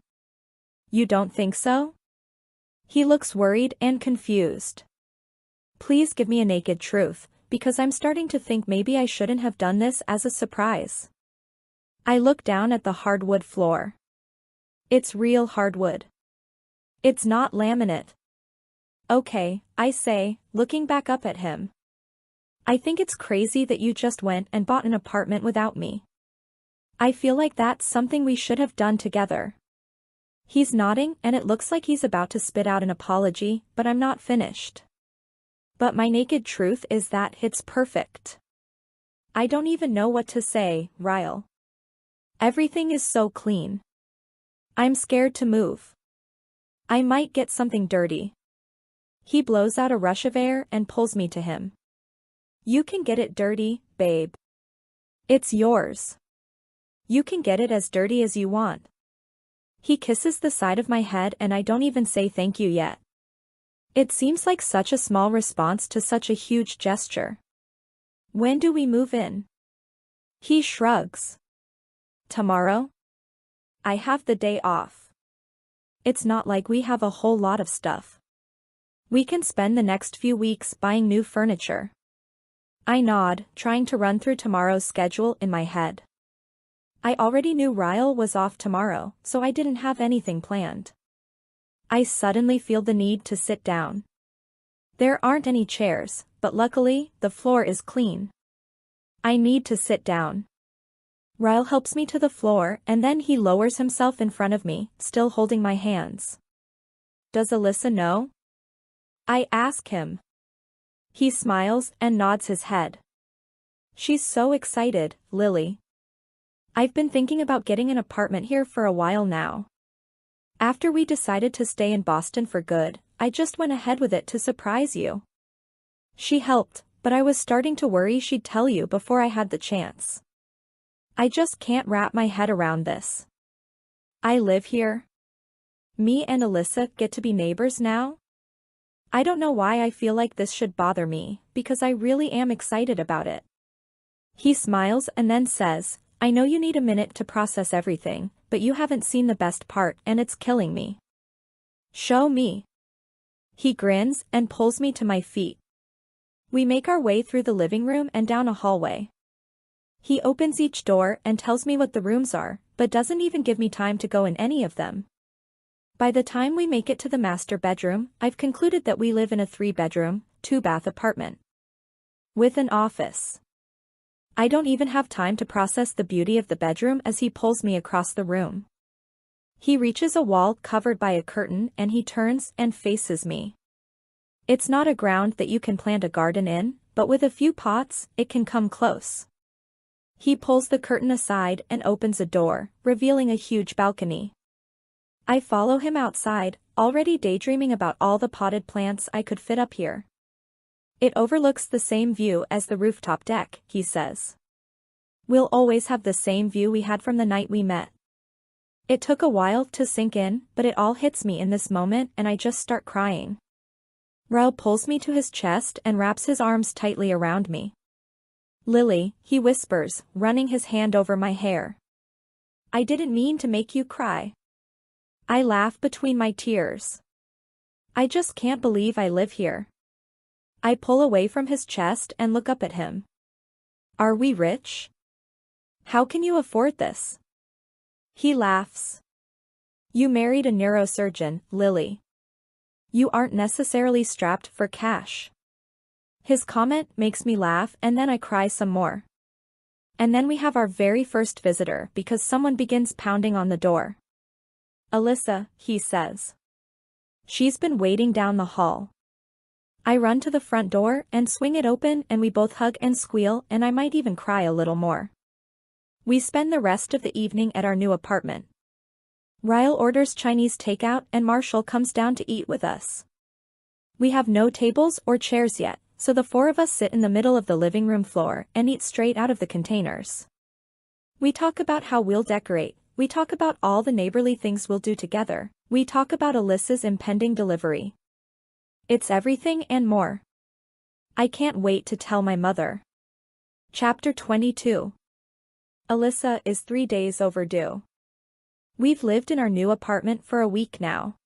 You don't think so? He looks worried and confused. Please give me a naked truth, because I'm starting to think maybe I shouldn't have done this as a surprise. I look down at the hardwood floor. It's real hardwood. It's not laminate. Okay, I say, looking back up at him. I think it's crazy that you just went and bought an apartment without me. I feel like that's something we should have done together. He's nodding and it looks like he's about to spit out an apology, but I'm not finished. But my naked truth is that it's perfect. I don't even know what to say, Ryle. Everything is so clean. I'm scared to move. I might get something dirty. He blows out a rush of air and pulls me to him. You can get it dirty, babe. It's yours. You can get it as dirty as you want. He kisses the side of my head and I don't even say thank you yet. It seems like such a small response to such a huge gesture. When do we move in? He shrugs. Tomorrow? I have the day off. It's not like we have a whole lot of stuff. We can spend the next few weeks buying new furniture. I nod, trying to run through tomorrow's schedule in my head. I already knew Ryle was off tomorrow, so I didn't have anything planned. I suddenly feel the need to sit down. There aren't any chairs, but luckily, the floor is clean. I need to sit down. Ryle helps me to the floor and then he lowers himself in front of me, still holding my hands. Does Alyssa know? I ask him. He smiles and nods his head. She's so excited, Lily. I've been thinking about getting an apartment here for a while now. After we decided to stay in Boston for good, I just went ahead with it to surprise you. She helped, but I was starting to worry she'd tell you before I had the chance. I just can't wrap my head around this. I live here. Me and Alyssa get to be neighbors now? I don't know why I feel like this should bother me, because I really am excited about it. He smiles and then says, I know you need a minute to process everything, but you haven't seen the best part and it's killing me. Show me. He grins and pulls me to my feet. We make our way through the living room and down a hallway. He opens each door and tells me what the rooms are, but doesn't even give me time to go in any of them. By the time we make it to the master bedroom, I've concluded that we live in a 3-bedroom, 2-bath apartment. With an office. I don't even have time to process the beauty of the bedroom as he pulls me across the room. He reaches a wall covered by a curtain and he turns and faces me. It's not a ground that you can plant a garden in, but with a few pots, it can come close. He pulls the curtain aside and opens a door, revealing a huge balcony. I follow him outside, already daydreaming about all the potted plants I could fit up here. It overlooks the same view as the rooftop deck, he says. We'll always have the same view we had from the night we met. It took a while to sink in, but it all hits me in this moment and I just start crying. Ryle pulls me to his chest and wraps his arms tightly around me. Lily, he whispers, running his hand over my hair. I didn't mean to make you cry. I laugh between my tears. I just can't believe I live here. I pull away from his chest and look up at him. Are we rich? How can you afford this? He laughs. You married a neurosurgeon, Lily. You aren't necessarily strapped for cash. His comment makes me laugh and then I cry some more. And then we have our very first visitor because someone begins pounding on the door. Alyssa, he says. She's been waiting down the hall. I run to the front door and swing it open and we both hug and squeal and I might even cry a little more. We spend the rest of the evening at our new apartment. Ryle orders Chinese takeout and Marshall comes down to eat with us. We have no tables or chairs yet, so the 4 of us sit in the middle of the living room floor and eat straight out of the containers. We talk about how we'll decorate, we talk about all the neighborly things we'll do together, we talk about Alyssa's impending delivery. It's everything and more. I can't wait to tell my mother. Chapter 22. Alyssa is 3 days overdue. We've lived in our new apartment for a week now.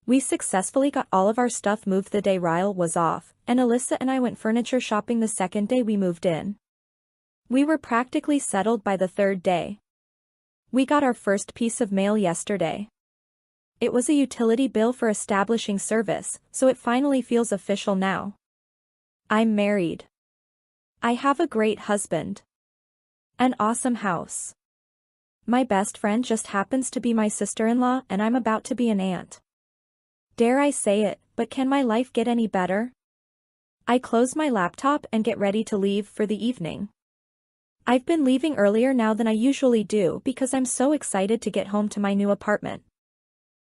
We successfully got all of our stuff moved the day Ryle was off, and Alyssa and I went furniture shopping the second day we moved in. We were practically settled by the 3rd day. We got our first piece of mail yesterday. It was a utility bill for establishing service, so it finally feels official now. I'm married. I have a great husband. An awesome house. My best friend just happens to be my sister-in-law and I'm about to be an aunt. Dare I say it, but can my life get any better? I close my laptop and get ready to leave for the evening. I've been leaving earlier now than I usually do because I'm so excited to get home to my new apartment.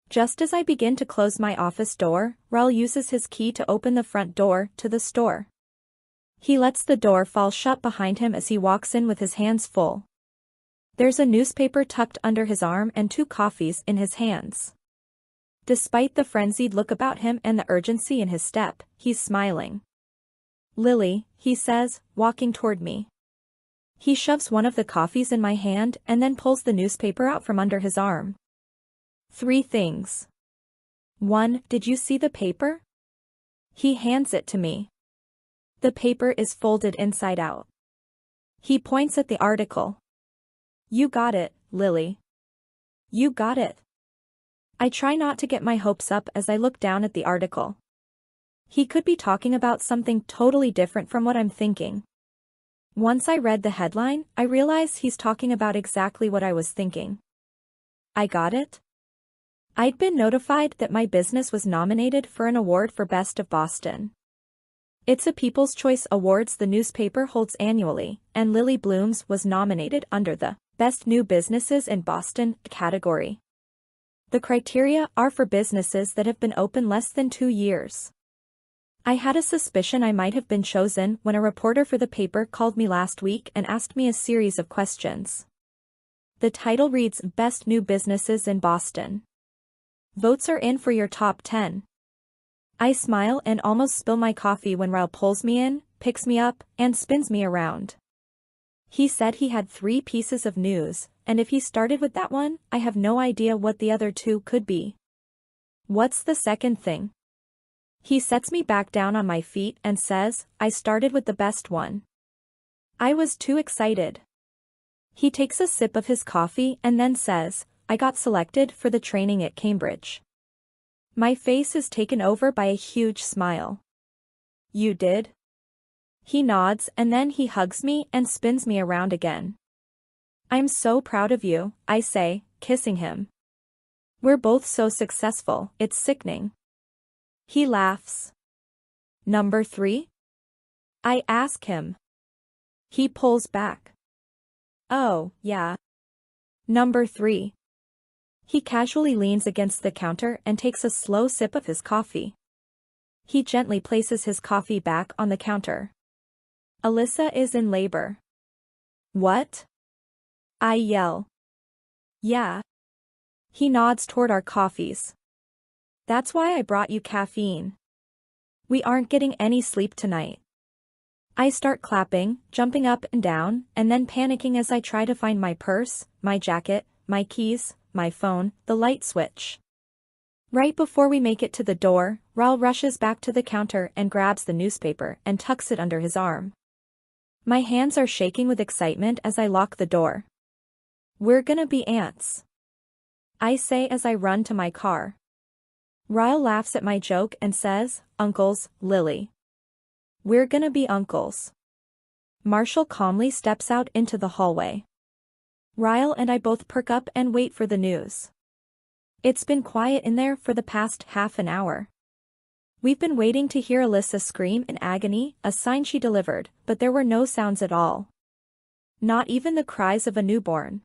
Just as I begin to close my office door, Ryle uses his key to open the front door to the store. He lets the door fall shut behind him as he walks in with his hands full. There's a newspaper tucked under his arm and 2 coffees in his hands. Despite the frenzied look about him and the urgency in his step, he's smiling. "Lily," he says, walking toward me. He shoves one of the coffees in my hand and then pulls the newspaper out from under his arm. "3 things. 1. Did you see the paper?" He hands it to me. The paper is folded inside out. He points at the article. "You got it, Lily. You got it." I try not to get my hopes up as I look down at the article. He could be talking about something totally different from what I'm thinking. Once I read the headline, I realized he's talking about exactly what I was thinking. I got it? I'd been notified that my business was nominated for an award for Best of Boston. It's a People's Choice Awards the newspaper holds annually, and Lily Bloom's was nominated under the Best New Businesses in Boston category. The criteria are for businesses that have been open less than 2 years. I had a suspicion I might have been chosen when a reporter for the paper called me last week and asked me a series of questions. The title reads Best New Businesses in Boston. Votes are in for your top 10. I smile and almost spill my coffee when Raul pulls me in, picks me up, and spins me around. He said he had 3 pieces of news, and if he started with that one, I have no idea what the other 2 could be. What's the second thing? He sets me back down on my feet and says, I started with the best one. I was too excited. He takes a sip of his coffee and then says, I got selected for the training at Cambridge. My face is taken over by a huge smile. You did? He nods and then he hugs me and spins me around again. I'm so proud of you, I say, kissing him. We're both so successful, it's sickening. He laughs. Number 3? I ask him. He pulls back. Oh, yeah. Number 3. He casually leans against the counter and takes a slow sip of his coffee. He gently places his coffee back on the counter. Alyssa is in labor. What? I yell. Yeah. He nods toward our coffees. That's why I brought you caffeine. We aren't getting any sleep tonight. I start clapping, jumping up and down, and then panicking as I try to find my purse, my jacket, my keys, my phone, the light switch. Right before we make it to the door, Raul rushes back to the counter and grabs the newspaper and tucks it under his arm. My hands are shaking with excitement as I lock the door. We're gonna be aunts, I say as I run to my car. Raul laughs at my joke and says, Uncles, Lily. We're gonna be uncles. Marshall calmly steps out into the hallway. Raul and I both perk up and wait for the news. It's been quiet in there for the past half an hour. We've been waiting to hear Alyssa scream in agony, a sign she delivered, but there were no sounds at all. Not even the cries of a newborn.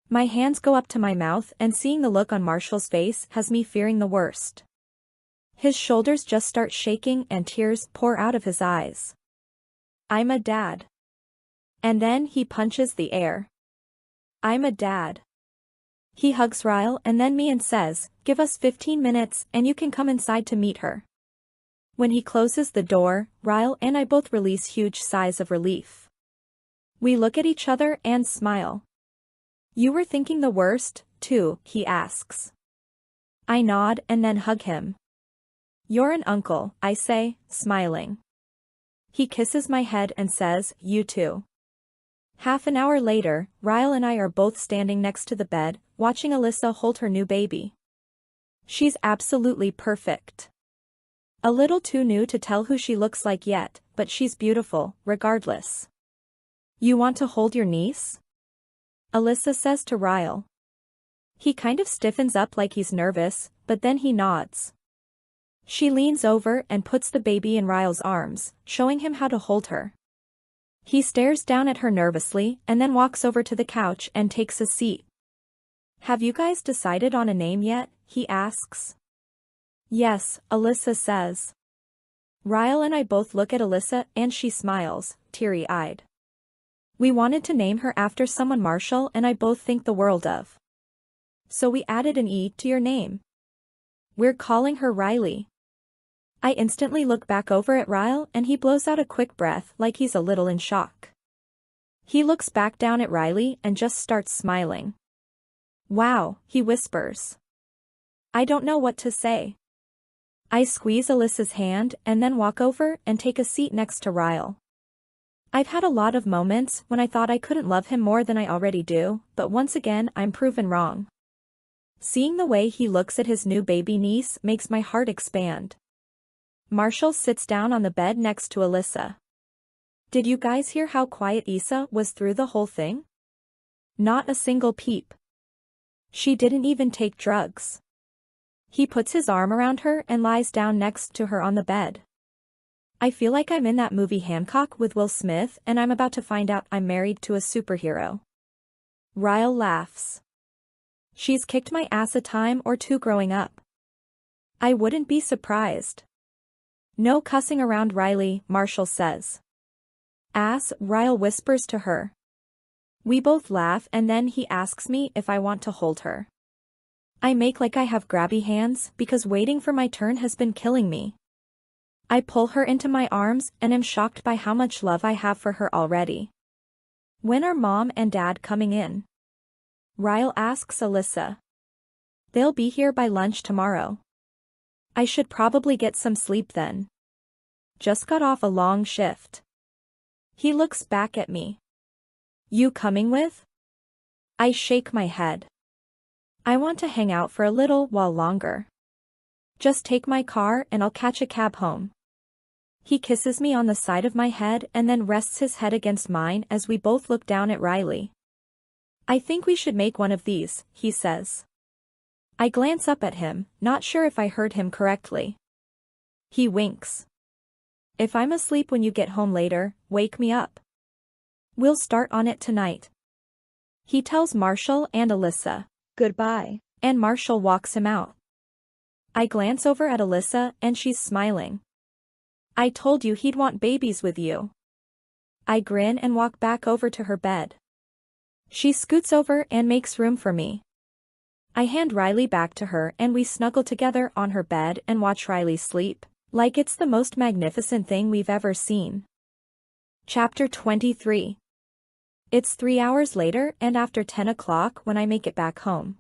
My hands go up to my mouth and seeing the look on Marshall's face has me fearing the worst. His shoulders just start shaking and tears pour out of his eyes. I'm a dad. And then he punches the air. I'm a dad. He hugs Raul and then me and says, give us 15 minutes and you can come inside to meet her. When he closes the door, Raul and I both release huge sighs of relief. We look at each other and smile. You were thinking the worst, too, he asks. I nod and then hug him. You're an uncle, I say, smiling. He kisses my head and says, you too. Half an hour later, Raul and I are both standing next to the bed, watching Alyssa hold her new baby. She's absolutely perfect. A little too new to tell who she looks like yet, but she's beautiful, regardless. You want to hold your niece? Alyssa says to Raul. He kind of stiffens up like he's nervous, but then he nods. She leans over and puts the baby in Raul's arms, showing him how to hold her. He stares down at her nervously and then walks over to the couch and takes a seat. Have you guys decided on a name yet? He asks. Yes, Alyssa says. Ryle and I both look at Alyssa and she smiles, teary-eyed. We wanted to name her after someone Marshall and I both think the world of. So we added an E to your name. We're calling her Riley. I instantly look back over at Ryle and he blows out a quick breath like he's a little in shock. He looks back down at Riley and just starts smiling. Wow, he whispers. I don't know what to say. I squeeze Alyssa's hand and then walk over and take a seat next to Ryle. I've had a lot of moments when I thought I couldn't love him more than I already do, but once again I'm proven wrong. Seeing the way he looks at his new baby niece makes my heart expand. Marshall sits down on the bed next to Alyssa. Did you guys hear how quiet Issa was through the whole thing? Not a single peep. She didn't even take drugs. He puts his arm around her and lies down next to her on the bed. I feel like I'm in that movie Hancock with Will Smith and I'm about to find out I'm married to a superhero. Ryle laughs. She's kicked my ass a time or two growing up. I wouldn't be surprised. No cussing around Riley, Marshall says. Ass, Ryle whispers to her. We both laugh and then he asks me if I want to hold her. I make like I have grabby hands because waiting for my turn has been killing me. I pull her into my arms and am shocked by how much love I have for her already. When are Mom and Dad coming in? Ryle asks Alyssa. They'll be here by lunch tomorrow. I should probably get some sleep then. Just got off a long shift. He looks back at me. You coming with? I shake my head. I want to hang out for a little while longer. Just take my car and I'll catch a cab home. He kisses me on the side of my head and then rests his head against mine as we both look down at Riley. I think we should make one of these, he says. I glance up at him, not sure if I heard him correctly. He winks. If I'm asleep when you get home later, wake me up. We'll start on it tonight. He tells Marshall and Alyssa, goodbye, and Marshall walks him out. I glance over at Alyssa and she's smiling. I told you he'd want babies with you. I grin and walk back over to her bed. She scoots over and makes room for me. I hand Riley back to her and we snuggle together on her bed and watch Riley sleep, like it's the most magnificent thing we've ever seen. Chapter 23. It's 3 hours later and after 10 o'clock when I make it back home.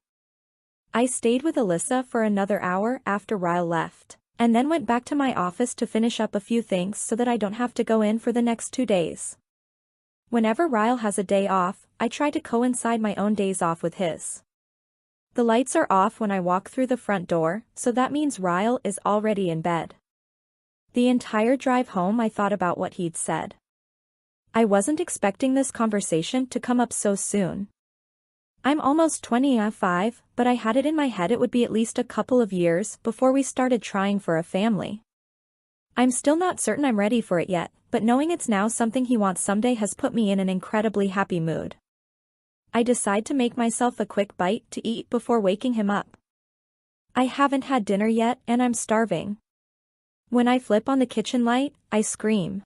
I stayed with Alyssa for another hour after Ryle left, and then went back to my office to finish up a few things so that I don't have to go in for the next 2 days. Whenever Ryle has a day off, I try to coincide my own days off with his. The lights are off when I walk through the front door, so that means Ryle is already in bed. The entire drive home I thought about what he'd said. I wasn't expecting this conversation to come up so soon. I'm almost 25, but I had it in my head it would be at least a couple of years before we started trying for a family. I'm still not certain I'm ready for it yet, but knowing it's now something he wants someday has put me in an incredibly happy mood. I decide to make myself a quick bite to eat before waking him up. I haven't had dinner yet and I'm starving. When I flip on the kitchen light, I scream.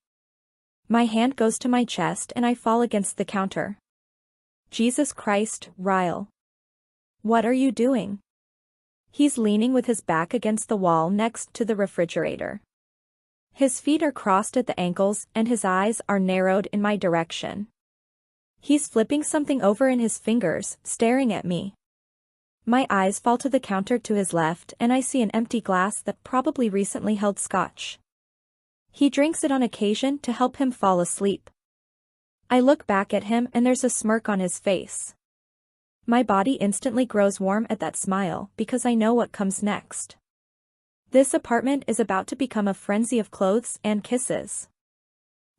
My hand goes to my chest and I fall against the counter. Jesus Christ, Ryle. What are you doing? He's leaning with his back against the wall next to the refrigerator. His feet are crossed at the ankles and his eyes are narrowed in my direction. He's flipping something over in his fingers, staring at me. My eyes fall to the counter to his left and I see an empty glass that probably recently held scotch. He drinks it on occasion to help him fall asleep. I look back at him and there's a smirk on his face. My body instantly grows warm at that smile because I know what comes next. This apartment is about to become a frenzy of clothes and kisses.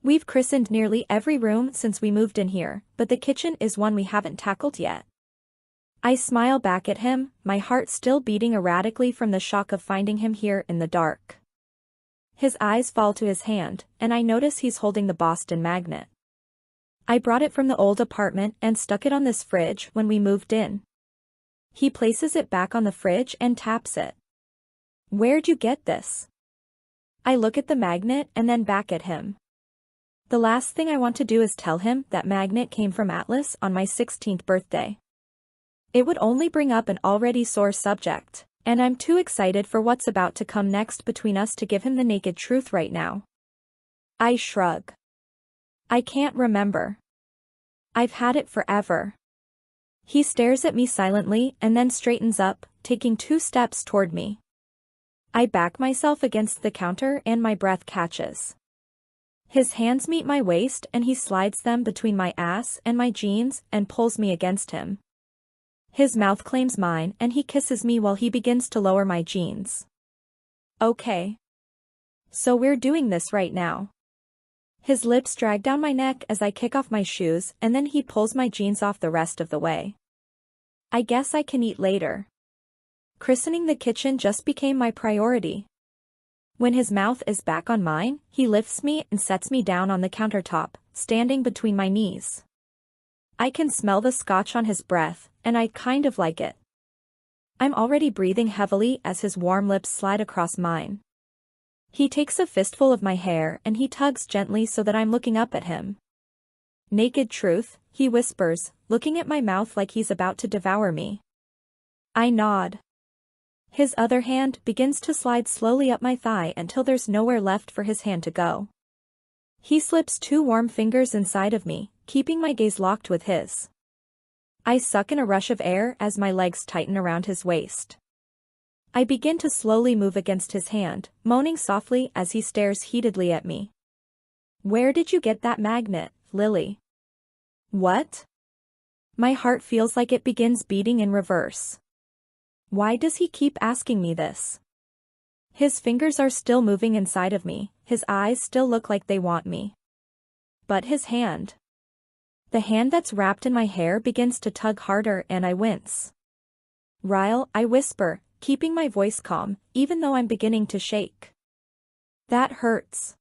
We've christened nearly every room since we moved in here, but the kitchen is one we haven't tackled yet. I smile back at him, my heart still beating erratically from the shock of finding him here in the dark. His eyes fall to his hand, and I notice he's holding the Boston magnet. I brought it from the old apartment and stuck it on this fridge when we moved in. He places it back on the fridge and taps it. Where'd you get this? I look at the magnet and then back at him. The last thing I want to do is tell him that magnet came from Atlas on my 16th birthday. It would only bring up an already sore subject, and I'm too excited for what's about to come next between us to give him the naked truth right now. I shrug. I can't remember. I've had it forever. He stares at me silently and then straightens up, taking 2 steps toward me. I back myself against the counter and my breath catches. His hands meet my waist and he slides them between my ass and my jeans and pulls me against him. His mouth claims mine and he kisses me while he begins to lower my jeans. Okay. So we're doing this right now. His lips drag down my neck as I kick off my shoes and then he pulls my jeans off the rest of the way. I guess I can eat later. Christening the kitchen just became my priority. When his mouth is back on mine, he lifts me and sets me down on the countertop, standing between my knees. I can smell the scotch on his breath, and I kind of like it. I'm already breathing heavily as his warm lips slide across mine. He takes a fistful of my hair and he tugs gently so that I'm looking up at him. Naked truth, he whispers, looking at my mouth like he's about to devour me. I nod. His other hand begins to slide slowly up my thigh until there's nowhere left for his hand to go. He slips 2 warm fingers inside of me, keeping my gaze locked with his. I suck in a rush of air as my legs tighten around his waist. I begin to slowly move against his hand, moaning softly as he stares heatedly at me. Where did you get that magnet, Lily? What? My heart feels like it begins beating in reverse. Why does he keep asking me this? His fingers are still moving inside of me, his eyes still look like they want me. But his hand. The hand that's wrapped in my hair begins to tug harder and I wince. Ryle, I whisper, keeping my voice calm, even though I'm beginning to shake. That hurts.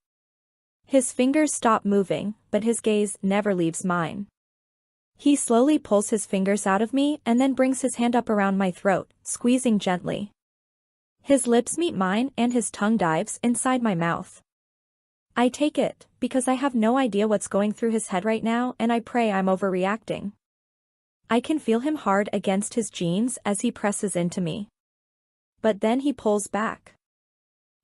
His fingers stop moving, but his gaze never leaves mine. He slowly pulls his fingers out of me and then brings his hand up around my throat, squeezing gently. His lips meet mine and his tongue dives inside my mouth. I take it, because I have no idea what's going through his head right now and I pray I'm overreacting. I can feel him hard against his jeans as he presses into me. But then he pulls back.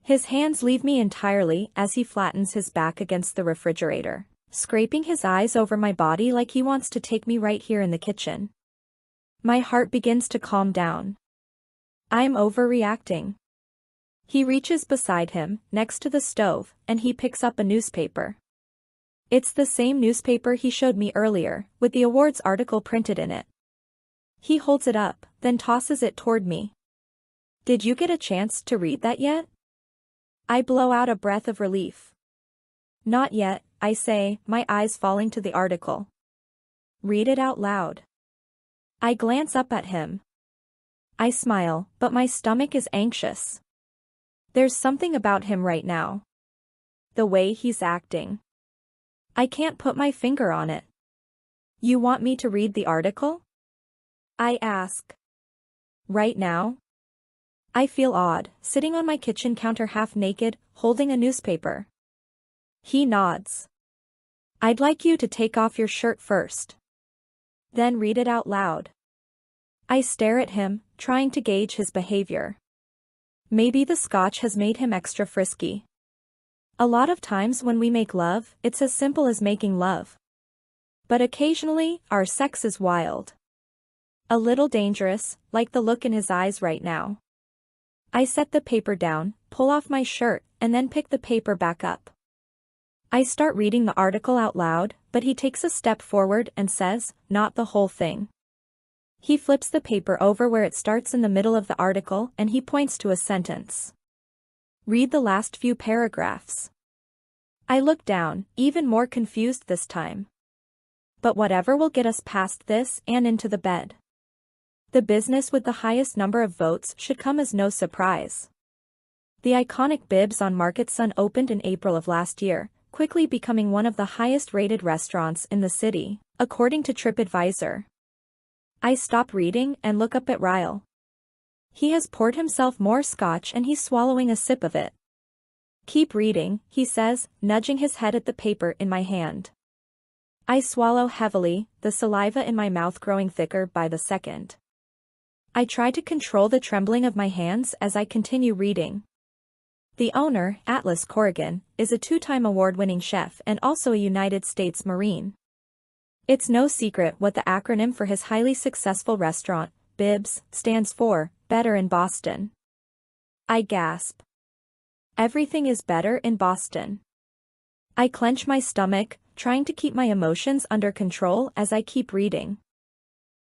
His hands leave me entirely as he flattens his back against the refrigerator, scraping his eyes over my body like he wants to take me right here in the kitchen. My heart begins to calm down. I'm overreacting. He reaches beside him, next to the stove, and he picks up a newspaper. It's the same newspaper he showed me earlier, with the awards article printed in it. He holds it up, then tosses it toward me. Did you get a chance to read that yet? I blow out a breath of relief. Not yet, I say, my eyes falling to the article. Read it out loud. I glance up at him. I smile, but my stomach is anxious. There's something about him right now. The way he's acting. I can't put my finger on it. You want me to read the article? I ask. Right now? I feel odd, sitting on my kitchen counter half naked, holding a newspaper. He nods. I'd like you to take off your shirt first. Then read it out loud. I stare at him, trying to gauge his behavior. Maybe the scotch has made him extra frisky. A lot of times when we make love, it's as simple as making love. But occasionally, our sex is wild. A little dangerous, like the look in his eyes right now. I set the paper down, pull off my shirt, and then pick the paper back up. I start reading the article out loud, but he takes a step forward and says, not the whole thing. He flips the paper over where it starts in the middle of the article and he points to a sentence. Read the last few paragraphs. I look down, even more confused this time. But whatever will get us past this and into the bed. The business with the highest number of votes should come as no surprise. The iconic Bibs on Market Sun opened in April of last year, quickly becoming one of the highest-rated restaurants in the city, according to TripAdvisor. I stop reading and look up at Ryle. He has poured himself more scotch and he's swallowing a sip of it. Keep reading, he says, nudging his head at the paper in my hand. I swallow heavily, the saliva in my mouth growing thicker by the second. I try to control the trembling of my hands as I continue reading. The owner, Atlas Corrigan, is a 2-time award-winning chef and also a United States Marine. It's no secret what the acronym for his highly successful restaurant, BIBS, stands for, Better in Boston. I gasp. Everything is better in Boston. I clench my stomach, trying to keep my emotions under control as I keep reading.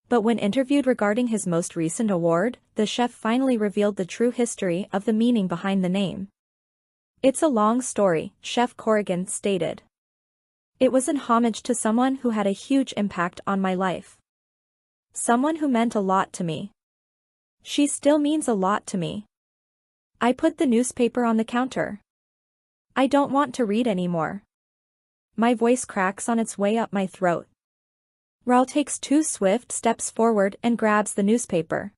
But when interviewed regarding his most recent award, the chef finally revealed the true history of the meaning behind the name. It's a long story, Chef Corrigan stated. It was in homage to someone who had a huge impact on my life. Someone who meant a lot to me. She still means a lot to me. I put the newspaper on the counter. I don't want to read anymore. My voice cracks on its way up my throat. Raul takes 2 swift steps forward and grabs the newspaper.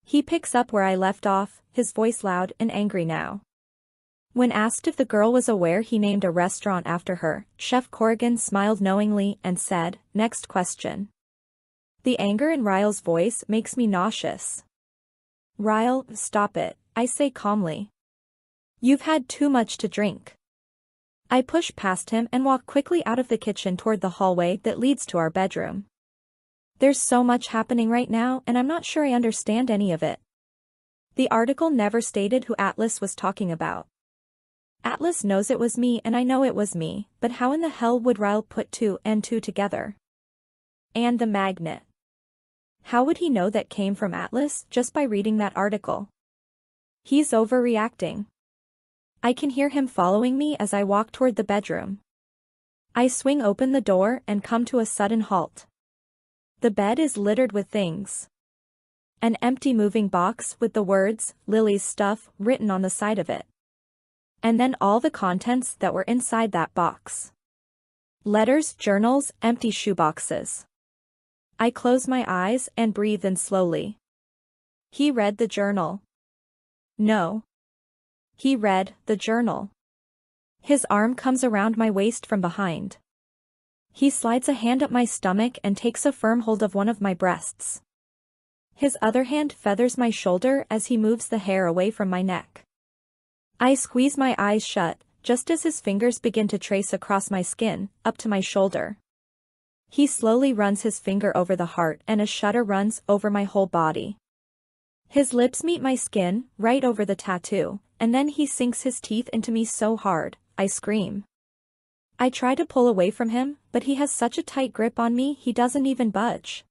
He picks up where I left off, his voice loud and angry now. When asked if the girl was aware he named a restaurant after her, Chef Corrigan smiled knowingly and said, "Next question." The anger in Raul's voice makes me nauseous. "Raul, stop it," I say calmly. "You've had too much to drink." I push past him and walk quickly out of the kitchen toward the hallway that leads to our bedroom. There's so much happening right now and I'm not sure I understand any of it. The article never stated who Atlas was talking about. Atlas knows it was me and I know it was me, but how in the hell would Raul put 2 and 2 together? And the magnet. How would he know that came from Atlas just by reading that article? He's overreacting. I can hear him following me as I walk toward the bedroom. I swing open the door and come to a sudden halt. The bed is littered with things. An empty moving box with the words, "Lily's stuff," written on the side of it. And then all the contents that were inside that box. Letters, journals, empty shoeboxes. I close my eyes and breathe in slowly. He read the journal. No. He read the journal. His arm comes around my waist from behind. He slides a hand up my stomach and takes a firm hold of one of my breasts. His other hand feathers my shoulder as he moves the hair away from my neck. I squeeze my eyes shut, just as his fingers begin to trace across my skin, up to my shoulder. He slowly runs his finger over the heart and a shudder runs over my whole body. His lips meet my skin, right over the tattoo, and then he sinks his teeth into me so hard, I scream. I try to pull away from him, but he has such a tight grip on me he doesn't even budge.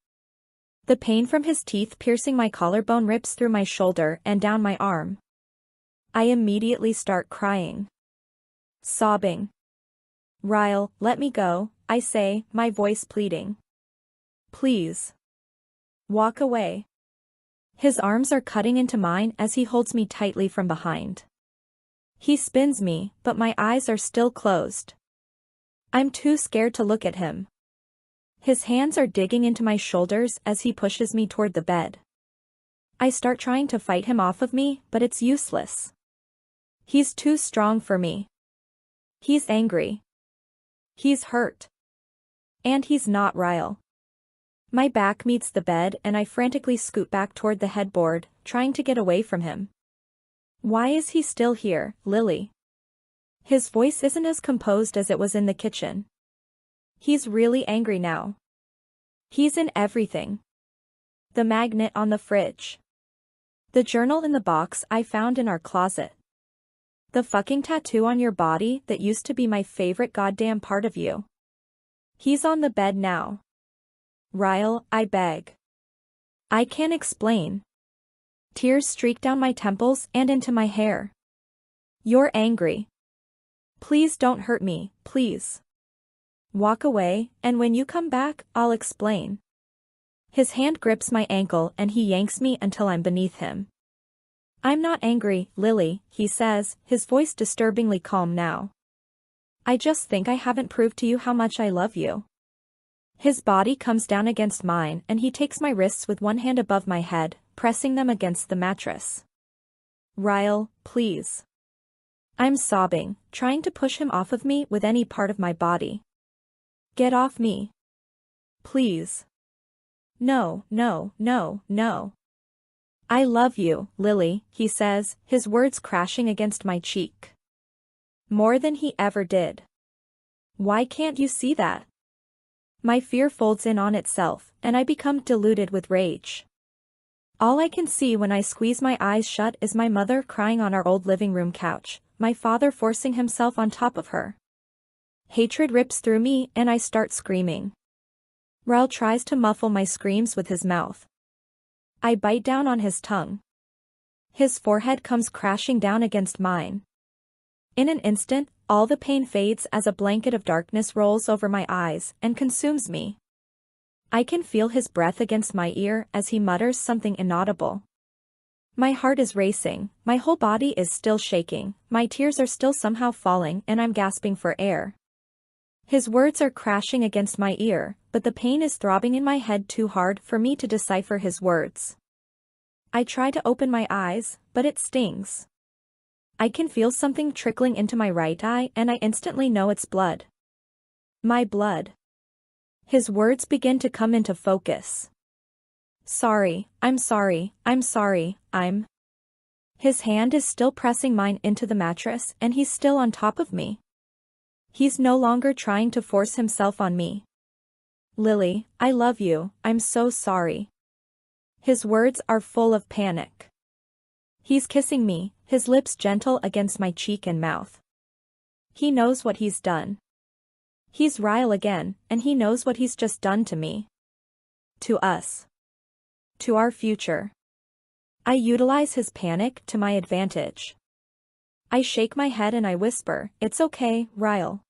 The pain from his teeth piercing my collarbone rips through my shoulder and down my arm. I immediately start crying. Sobbing. "Raul, let me go," I say, my voice pleading. "Please. Walk away." His arms are cutting into mine as he holds me tightly from behind. He spins me, but my eyes are still closed. I'm too scared to look at him. His hands are digging into my shoulders as he pushes me toward the bed. I start trying to fight him off of me, but it's useless. He's too strong for me. He's angry. He's hurt. And he's not Raul. My back meets the bed and I frantically scoot back toward the headboard, trying to get away from him. "Why is he still here, Lily?" His voice isn't as composed as it was in the kitchen. He's really angry now. He's in everything. The magnet on the fridge. The journal in the box I found in our closet. The fucking tattoo on your body that used to be my favorite goddamn part of you. He's on the bed now. "Raul, I beg." I can't explain. Tears streak down my temples and into my hair. "You're angry. Please don't hurt me, please. Walk away, and when you come back, I'll explain." His hand grips my ankle and he yanks me until I'm beneath him. "I'm not angry, Lily," he says, his voice disturbingly calm now. "I just think I haven't proved to you how much I love you." His body comes down against mine and he takes my wrists with one hand above my head, pressing them against the mattress. "Raul, please. I'm sobbing, trying to push him off of me with any part of my body. Get off me. Please. No, no, no, no. I love you, Lily, he says, his words crashing against my cheek. More than he ever did. Why can't you see that? My fear folds in on itself, and I become diluted with rage. All I can see when I squeeze my eyes shut is my mother crying on our old living room couch, my father forcing himself on top of her. Hatred rips through me and I start screaming. Raul tries to muffle my screams with his mouth. I bite down on his tongue. His forehead comes crashing down against mine. In an instant, all the pain fades as a blanket of darkness rolls over my eyes and consumes me. I can feel his breath against my ear as he mutters something inaudible. My heart is racing, my whole body is still shaking, my tears are still somehow falling and I'm gasping for air. His words are crashing against my ear, but the pain is throbbing in my head too hard for me to decipher his words. I try to open my eyes, but it stings. I can feel something trickling into my right eye and I instantly know it's blood. My blood. His words begin to come into focus. Sorry, I'm sorry, I'm sorry, I'm... His hand is still pressing mine into the mattress and he's still on top of me. He's no longer trying to force himself on me. Lily, I love you, I'm so sorry. His words are full of panic. He's kissing me, his lips gentle against my cheek and mouth. He knows what he's done. He's Ryle again, and he knows what he's just done to me. To us. To our future. I utilize his panic to my advantage. I shake my head and I whisper, "It's okay, Ryle.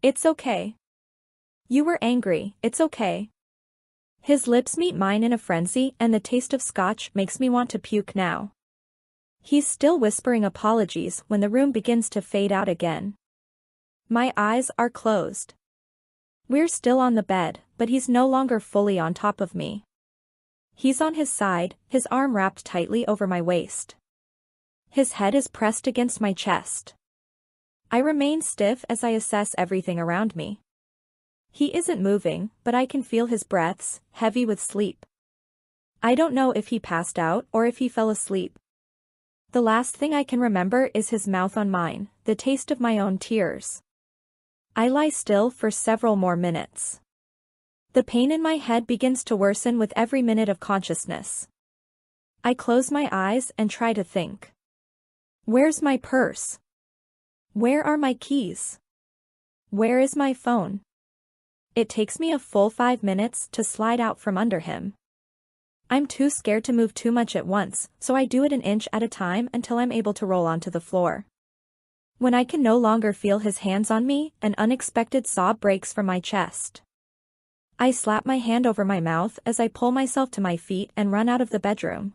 It's okay. You were angry, it's okay." His lips meet mine in a frenzy and the taste of scotch makes me want to puke now. He's still whispering apologies when the room begins to fade out again. My eyes are closed. We're still on the bed, but he's no longer fully on top of me. He's on his side, his arm wrapped tightly over my waist. His head is pressed against my chest. I remain stiff as I assess everything around me. He isn't moving, but I can feel his breaths, heavy with sleep. I don't know if he passed out or if he fell asleep. The last thing I can remember is his mouth on mine, the taste of my own tears. I lie still for several more minutes. The pain in my head begins to worsen with every minute of consciousness. I close my eyes and try to think. Where's my purse? Where are my keys? Where is my phone? It takes me a full 5 minutes to slide out from under him. I'm too scared to move too much at once, so I do it an inch at a time until I'm able to roll onto the floor. When I can no longer feel his hands on me, an unexpected sob breaks from my chest. I slap my hand over my mouth as I pull myself to my feet and run out of the bedroom.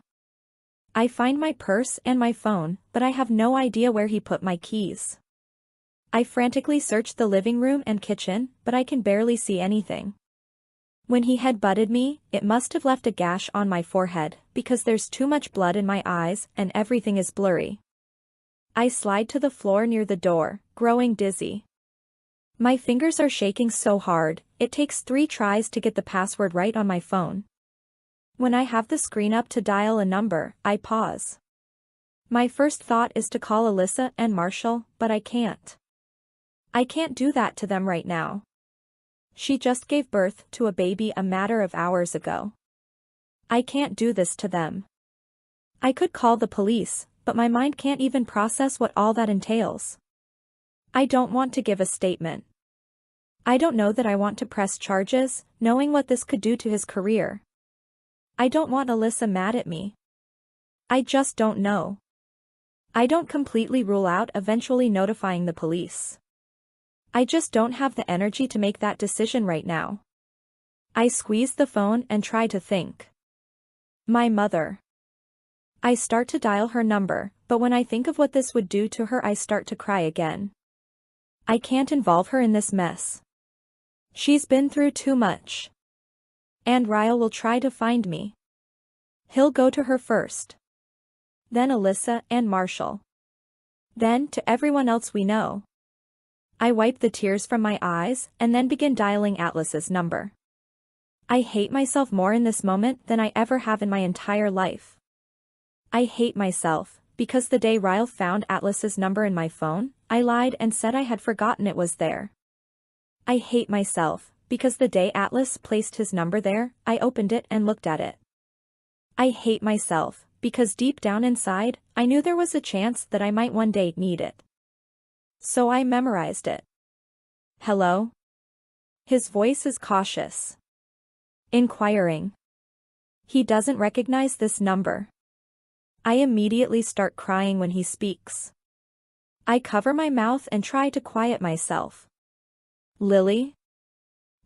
I find my purse and my phone, but I have no idea where he put my keys. I frantically search the living room and kitchen, but I can barely see anything. When he head-butted me, it must have left a gash on my forehead, because there's too much blood in my eyes and everything is blurry. I slide to the floor near the door, growing dizzy. My fingers are shaking so hard, it takes 3 tries to get the password right on my phone. When I have the screen up to dial a number, I pause. My first thought is to call Alyssa and Marshall, but I can't. I can't do that to them right now. She just gave birth to a baby a matter of hours ago. I can't do this to them. I could call the police, but my mind can't even process what all that entails. I don't want to give a statement. I don't know that I want to press charges, knowing what this could do to his career. I don't want Alyssa mad at me. I just don't know. I don't completely rule out eventually notifying the police. I just don't have the energy to make that decision right now. I squeeze the phone and try to think. My mother. I start to dial her number, but when I think of what this would do to her, I start to cry again. I can't involve her in this mess. She's been through too much. And Ryle will try to find me. He'll go to her first. Then Alyssa and Marshall. Then to everyone else we know. I wipe the tears from my eyes and then begin dialing Atlas's number. I hate myself more in this moment than I ever have in my entire life. I hate myself, because the day Ryle found Atlas's number in my phone, I lied and said I had forgotten it was there. I hate myself, because the day Atlas placed his number there, I opened it and looked at it. I hate myself, because deep down inside, I knew there was a chance that I might one day need it. So I memorized it. Hello? His voice is cautious. Inquiring. He doesn't recognize this number. I immediately start crying when he speaks. I cover my mouth and try to quiet myself. Lily?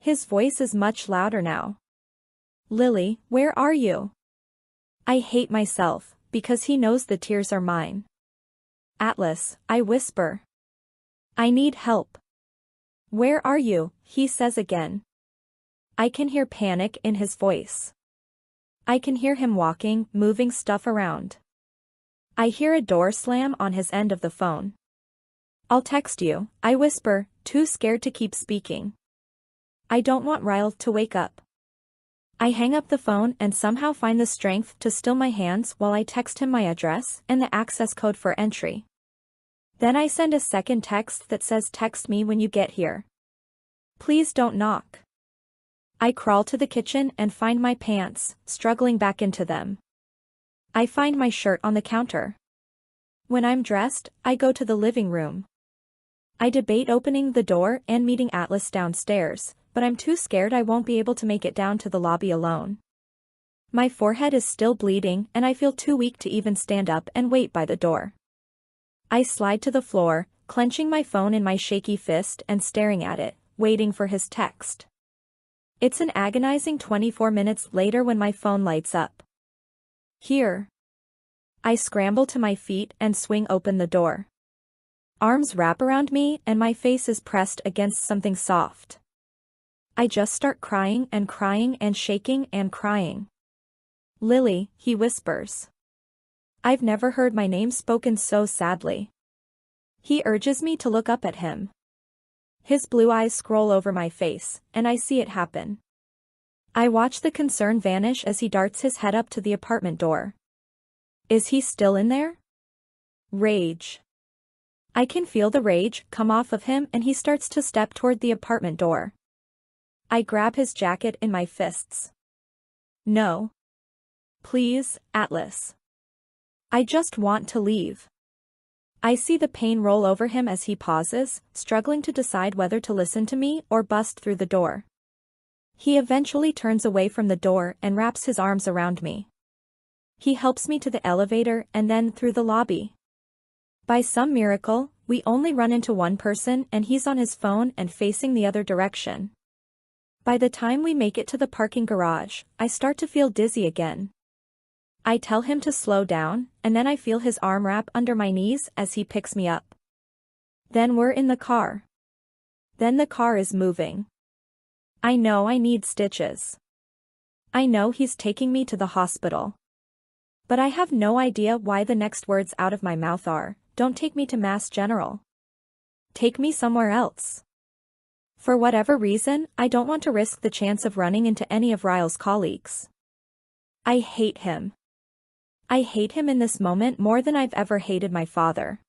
His voice is much louder now. Lily, where are you? I hate myself, because he knows the tears are mine. Atlas, I whisper. I need help. Where are you? He says again. I can hear panic in his voice. I can hear him walking, moving stuff around. I hear a door slam on his end of the phone. I'll text you, I whisper, too scared to keep speaking. I don't want Ryle to wake up. I hang up the phone and somehow find the strength to still my hands while I text him my address and the access code for entry. Then I send a second text that says text me when you get here. Please don't knock. I crawl to the kitchen and find my pants, struggling back into them. I find my shirt on the counter. When I'm dressed, I go to the living room. I debate opening the door and meeting Atlas downstairs, but I'm too scared I won't be able to make it down to the lobby alone. My forehead is still bleeding and I feel too weak to even stand up and wait by the door. I slide to the floor, clenching my phone in my shaky fist and staring at it, waiting for his text. It's an agonizing 24 minutes later when my phone lights up. Here. I scramble to my feet and swing open the door. Arms wrap around me and my face is pressed against something soft. I just start crying and shaking and crying. Lily, he whispers. I've never heard my name spoken so sadly. He urges me to look up at him. His blue eyes scroll over my face, and I see it happen. I watch the concern vanish as he darts his head up to the apartment door. Is he still in there? Rage. I can feel the rage come off of him and he starts to step toward the apartment door. I grab his jacket in my fists. No. Please, Atlas. I just want to leave. I see the pain roll over him as he pauses, struggling to decide whether to listen to me or bust through the door. He eventually turns away from the door and wraps his arms around me. He helps me to the elevator and then through the lobby. By some miracle, we only run into one person and he's on his phone and facing the other direction. By the time we make it to the parking garage, I start to feel dizzy again. I tell him to slow down, and then I feel his arm wrap under my knees as he picks me up. Then we're in the car. Then the car is moving. I know I need stitches. I know he's taking me to the hospital. But I have no idea why the next words out of my mouth are, "Don't take me to Mass General. Take me somewhere else." For whatever reason, I don't want to risk the chance of running into any of Ryle's colleagues. I hate him. I hate him in this moment more than I've ever hated my father.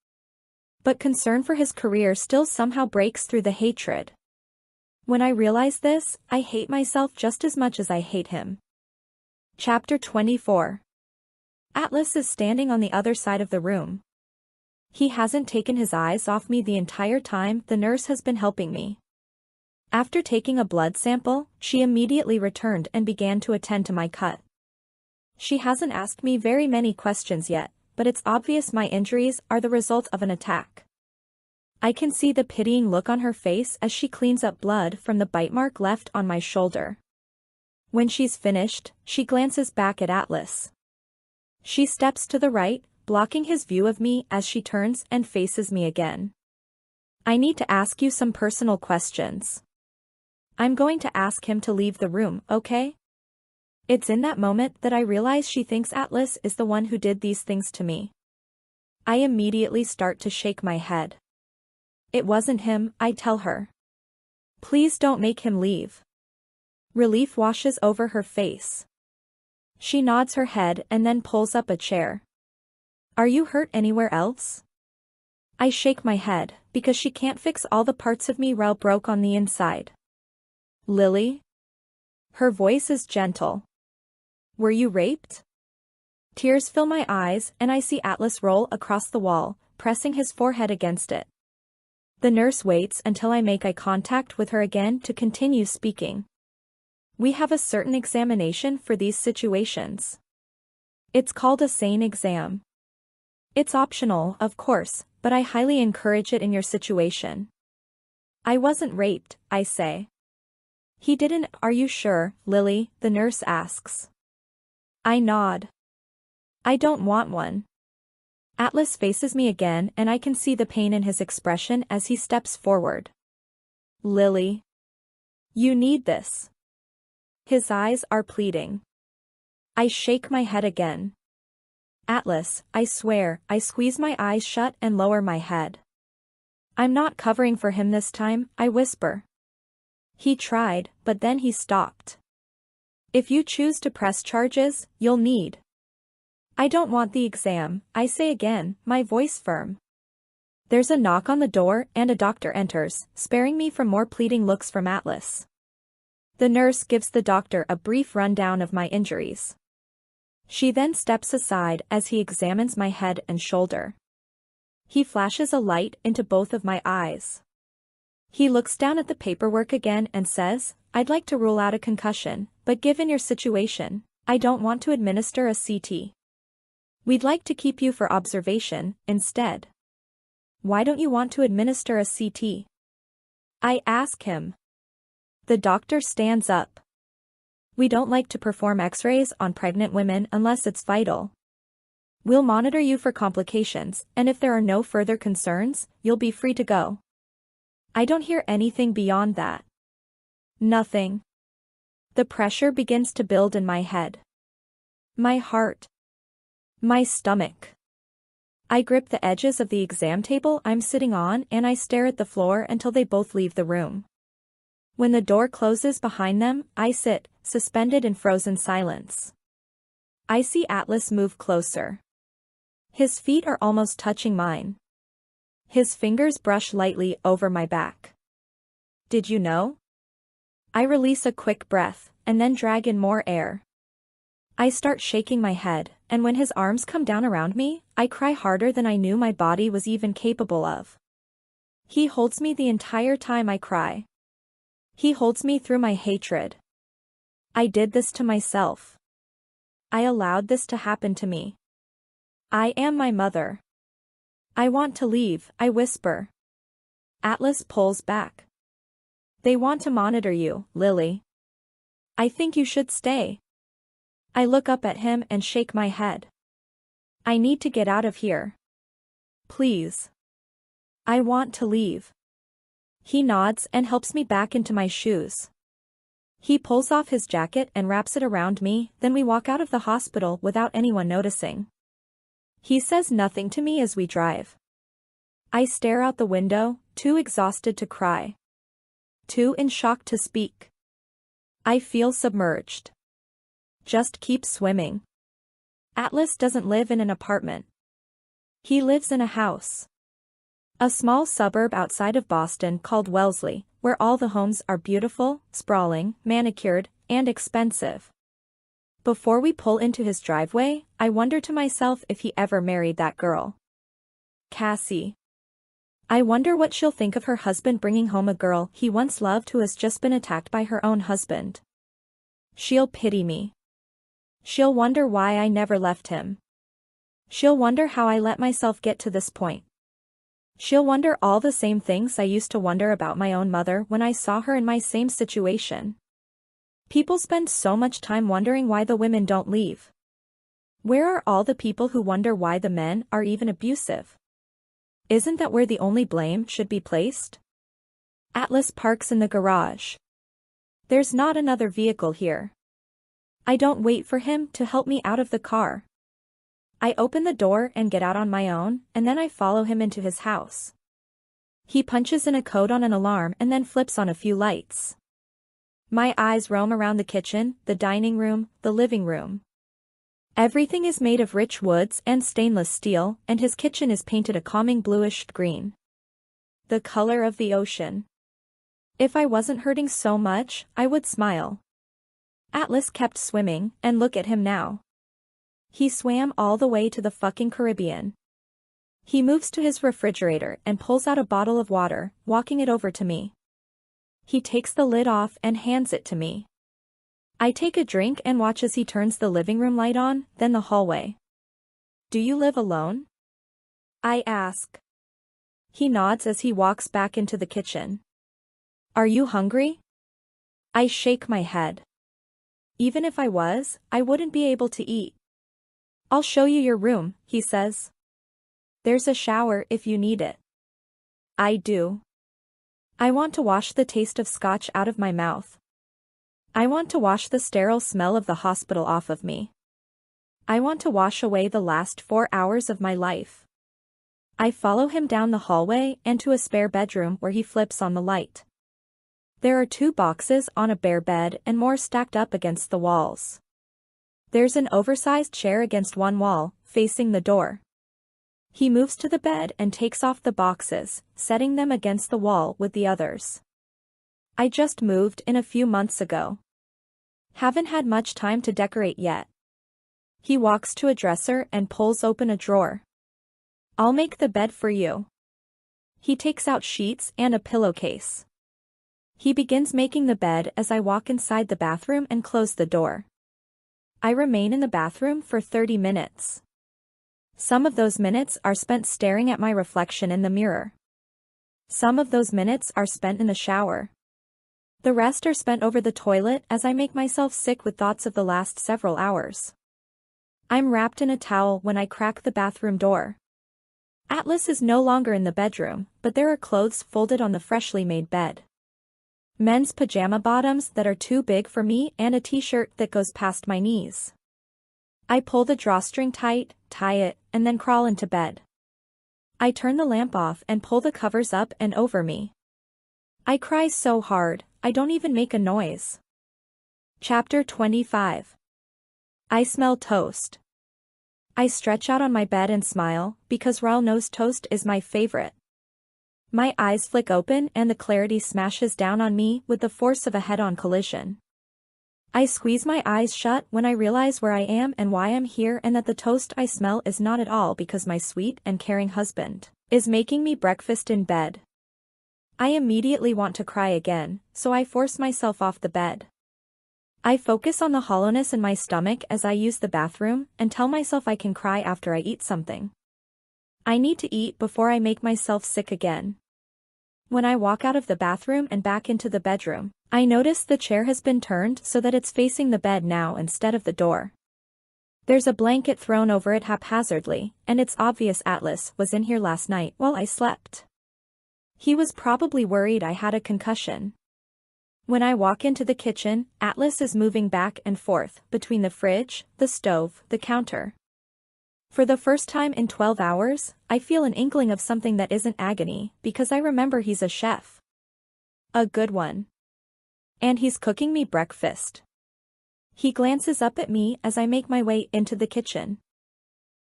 But concern for his career still somehow breaks through the hatred. When I realize this, I hate myself just as much as I hate him. Chapter 24. Atlas is standing on the other side of the room. He hasn't taken his eyes off me the entire time the nurse has been helping me. After taking a blood sample, she immediately returned and began to attend to my cut. She hasn't asked me very many questions yet, but it's obvious my injuries are the result of an attack. I can see the pitying look on her face as she cleans up blood from the bite mark left on my shoulder. When she's finished, she glances back at Atlas. She steps to the right, blocking his view of me as she turns and faces me again. I need to ask you some personal questions. I'm going to ask him to leave the room, okay? It's in that moment that I realize she thinks Atlas is the one who did these things to me. I immediately start to shake my head. It wasn't him, I tell her. Please don't make him leave. Relief washes over her face. She nods her head and then pulls up a chair. Are you hurt anywhere else? I shake my head, because she can't fix all the parts of me Ryle broke on the inside. Lily? Her voice is gentle. Were you raped? Tears fill my eyes and I see Atlas roll across the wall, pressing his forehead against it. The nurse waits until I make eye contact with her again to continue speaking. We have a certain examination for these situations. It's called a SANE exam. It's optional, of course, but I highly encourage it in your situation. I wasn't raped, I say. He didn't. Are you sure, Lily? The nurse asks. I nod. I don't want one. Atlas faces me again and I can see the pain in his expression as he steps forward. Lily. You need this. His eyes are pleading. I shake my head again. Atlas, I swear. I squeeze my eyes shut and lower my head. I'm not covering for him this time, I whisper. He tried, but then he stopped. If you choose to press charges, you'll need. I don't want the exam, I say again, my voice firm. There's a knock on the door and a doctor enters, sparing me from more pleading looks from Atlas. The nurse gives the doctor a brief rundown of my injuries. She then steps aside as he examines my head and shoulder. He flashes a light into both of my eyes. He looks down at the paperwork again and says, I'd like to rule out a concussion, but given your situation, I don't want to administer a CT. We'd like to keep you for observation, instead. Why don't you want to administer a CT? I ask him. The doctor stands up. We don't like to perform X-rays on pregnant women unless it's vital. We'll monitor you for complications, and if there are no further concerns, you'll be free to go. I don't hear anything beyond that. Nothing. The pressure begins to build in my head. My heart. My stomach. I grip the edges of the exam table I'm sitting on and I stare at the floor until they both leave the room. When the door closes behind them, I sit, suspended in frozen silence. I see Atlas move closer. His feet are almost touching mine. His fingers brush lightly over my back. Did you know? I release a quick breath, and then drag in more air. I start shaking my head, and when his arms come down around me, I cry harder than I knew my body was even capable of. He holds me the entire time I cry. He holds me through my hatred. I did this to myself. I allowed this to happen to me. I am my mother. I want to leave, I whisper. Atlas pulls back. They want to monitor you, Lily. I think you should stay. I look up at him and shake my head. I need to get out of here. Please. I want to leave. He nods and helps me back into my shoes. He pulls off his jacket and wraps it around me, then we walk out of the hospital without anyone noticing. He says nothing to me as we drive. I stare out the window, too exhausted to cry. Too in shock to speak. I feel submerged. Just keep swimming. Atlas doesn't live in an apartment. He lives in a house. A small suburb outside of Boston called Wellesley, where all the homes are beautiful, sprawling, manicured, and expensive. Before we pull into his driveway, I wonder to myself if he ever married that girl. Cassie. I wonder what she'll think of her husband bringing home a girl he once loved who has just been attacked by her own husband. She'll pity me. She'll wonder why I never left him. She'll wonder how I let myself get to this point. She'll wonder all the same things I used to wonder about my own mother when I saw her in my same situation. People spend so much time wondering why the women don't leave. Where are all the people who wonder why the men are even abusive? Isn't that where the only blame should be placed? Atlas parks in the garage. There's not another vehicle here. I don't wait for him to help me out of the car. I open the door and get out on my own, and then I follow him into his house. He punches in a code on an alarm and then flips on a few lights. My eyes roam around the kitchen, the dining room, the living room. Everything is made of rich woods and stainless steel, and his kitchen is painted a calming bluish green. The color of the ocean. If I wasn't hurting so much, I would smile. Atlas kept swimming, and look at him now. He swam all the way to the fucking Caribbean. He moves to his refrigerator and pulls out a bottle of water, walking it over to me. He takes the lid off and hands it to me. I take a drink and watch as he turns the living room light on, then the hallway. Do you live alone? I ask. He nods as he walks back into the kitchen. Are you hungry? I shake my head. Even if I was, I wouldn't be able to eat. I'll show you your room, he says. There's a shower if you need it. I do. I want to wash the taste of scotch out of my mouth. I want to wash the sterile smell of the hospital off of me. I want to wash away the last 4 hours of my life. I follow him down the hallway and to a spare bedroom where he flips on the light. There are 2 boxes on a bare bed and more stacked up against the walls. There's an oversized chair against one wall, facing the door. He moves to the bed and takes off the boxes, setting them against the wall with the others. I just moved in a few months ago. Haven't had much time to decorate yet. He walks to a dresser and pulls open a drawer. I'll make the bed for you. He takes out sheets and a pillowcase. He begins making the bed as I walk inside the bathroom and close the door. I remain in the bathroom for 30 minutes. Some of those minutes are spent staring at my reflection in the mirror. Some of those minutes are spent in the shower. The rest are spent over the toilet as I make myself sick with thoughts of the last several hours. I'm wrapped in a towel when I crack the bathroom door. Atlas is no longer in the bedroom, but there are clothes folded on the freshly made bed. Men's pajama bottoms that are too big for me and a t-shirt that goes past my knees. I pull the drawstring tight, tie it, and then crawl into bed. I turn the lamp off and pull the covers up and over me. I cry so hard, I don't even make a noise. Chapter 25. I smell toast. I stretch out on my bed and smile, because Raul knows toast is my favorite. My eyes flick open and the clarity smashes down on me with the force of a head-on collision. I squeeze my eyes shut when I realize where I am and why I'm here, and that the toast I smell is not at all because my sweet and caring husband is making me breakfast in bed. I immediately want to cry again, so I force myself off the bed. I focus on the hollowness in my stomach as I use the bathroom and tell myself I can cry after I eat something. I need to eat before I make myself sick again. When I walk out of the bathroom and back into the bedroom, I notice the chair has been turned so that it's facing the bed now instead of the door. There's a blanket thrown over it haphazardly, and it's obvious Atlas was in here last night while I slept. He was probably worried I had a concussion. When I walk into the kitchen, Atlas is moving back and forth between the fridge, the stove, the counter. For the first time in 12 hours, I feel an inkling of something that isn't agony, because I remember he's a chef. A good one. And he's cooking me breakfast. He glances up at me as I make my way into the kitchen.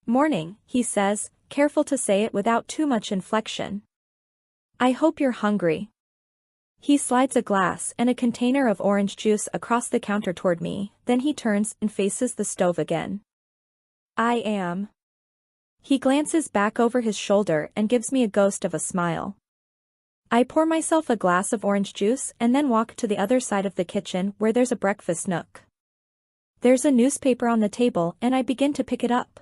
Morning, he says, careful to say it without too much inflection. I hope you're hungry. He slides a glass and a container of orange juice across the counter toward me, then he turns and faces the stove again. I am. He glances back over his shoulder and gives me a ghost of a smile. I pour myself a glass of orange juice and then walk to the other side of the kitchen where there's a breakfast nook. There's a newspaper on the table and I begin to pick it up.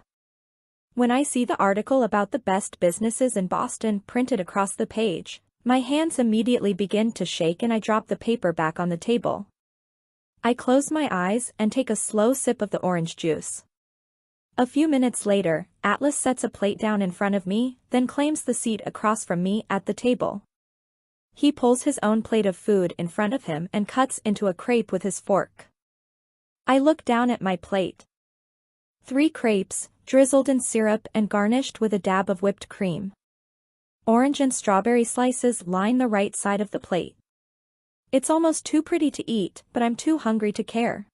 When I see the article about the best businesses in Boston printed across the page, my hands immediately begin to shake and I drop the paper back on the table. I close my eyes and take a slow sip of the orange juice. A few minutes later, Atlas sets a plate down in front of me, then claims the seat across from me at the table. He pulls his own plate of food in front of him and cuts into a crepe with his fork. I look down at my plate. 3 crepes, drizzled in syrup and garnished with a dab of whipped cream. Orange and strawberry slices line the right side of the plate. It's almost too pretty to eat, but I'm too hungry to care.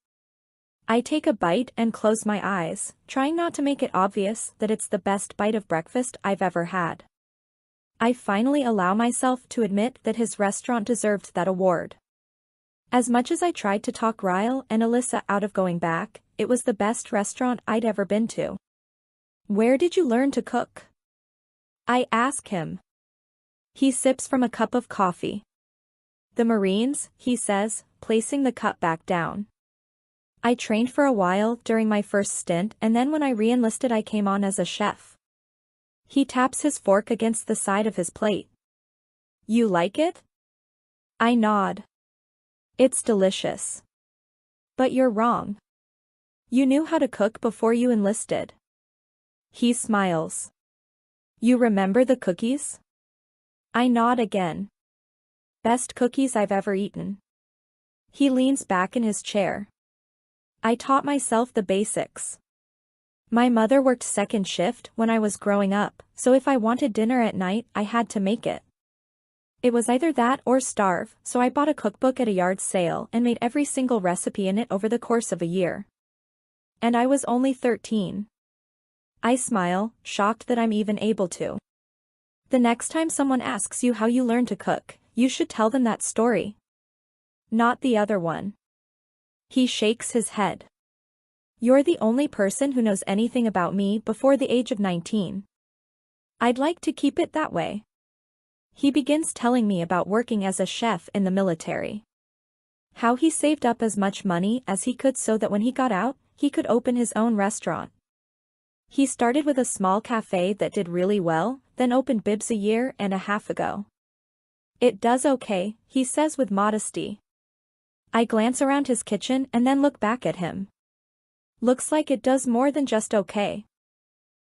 I take a bite and close my eyes, trying not to make it obvious that it's the best bite of breakfast I've ever had. I finally allow myself to admit that his restaurant deserved that award. As much as I tried to talk Ryle and Alyssa out of going back, it was the best restaurant I'd ever been to. Where did you learn to cook? I ask him. He sips from a cup of coffee. The Marines, he says, placing the cup back down. I trained for a while during my first stint, and then when I re-enlisted I came on as a chef. He taps his fork against the side of his plate. You like it? I nod. It's delicious. But you're wrong. You knew how to cook before you enlisted. He smiles. You remember the cookies? I nod again. Best cookies I've ever eaten. He leans back in his chair. I taught myself the basics. My mother worked second shift when I was growing up, so if I wanted dinner at night I had to make it. It was either that or starve, so I bought a cookbook at a yard sale and made every single recipe in it over the course of a year. And I was only 13. I smile, shocked that I'm even able to. The next time someone asks you how you learned to cook, you should tell them that story. Not the other one. He shakes his head. You're the only person who knows anything about me before the age of 19. I'd like to keep it that way. He begins telling me about working as a chef in the military. How he saved up as much money as he could so that when he got out, he could open his own restaurant. He started with a small cafe that did really well, then opened Bibs a year and a half ago. It does okay, he says with modesty. I glance around his kitchen and then look back at him. Looks like it does more than just okay.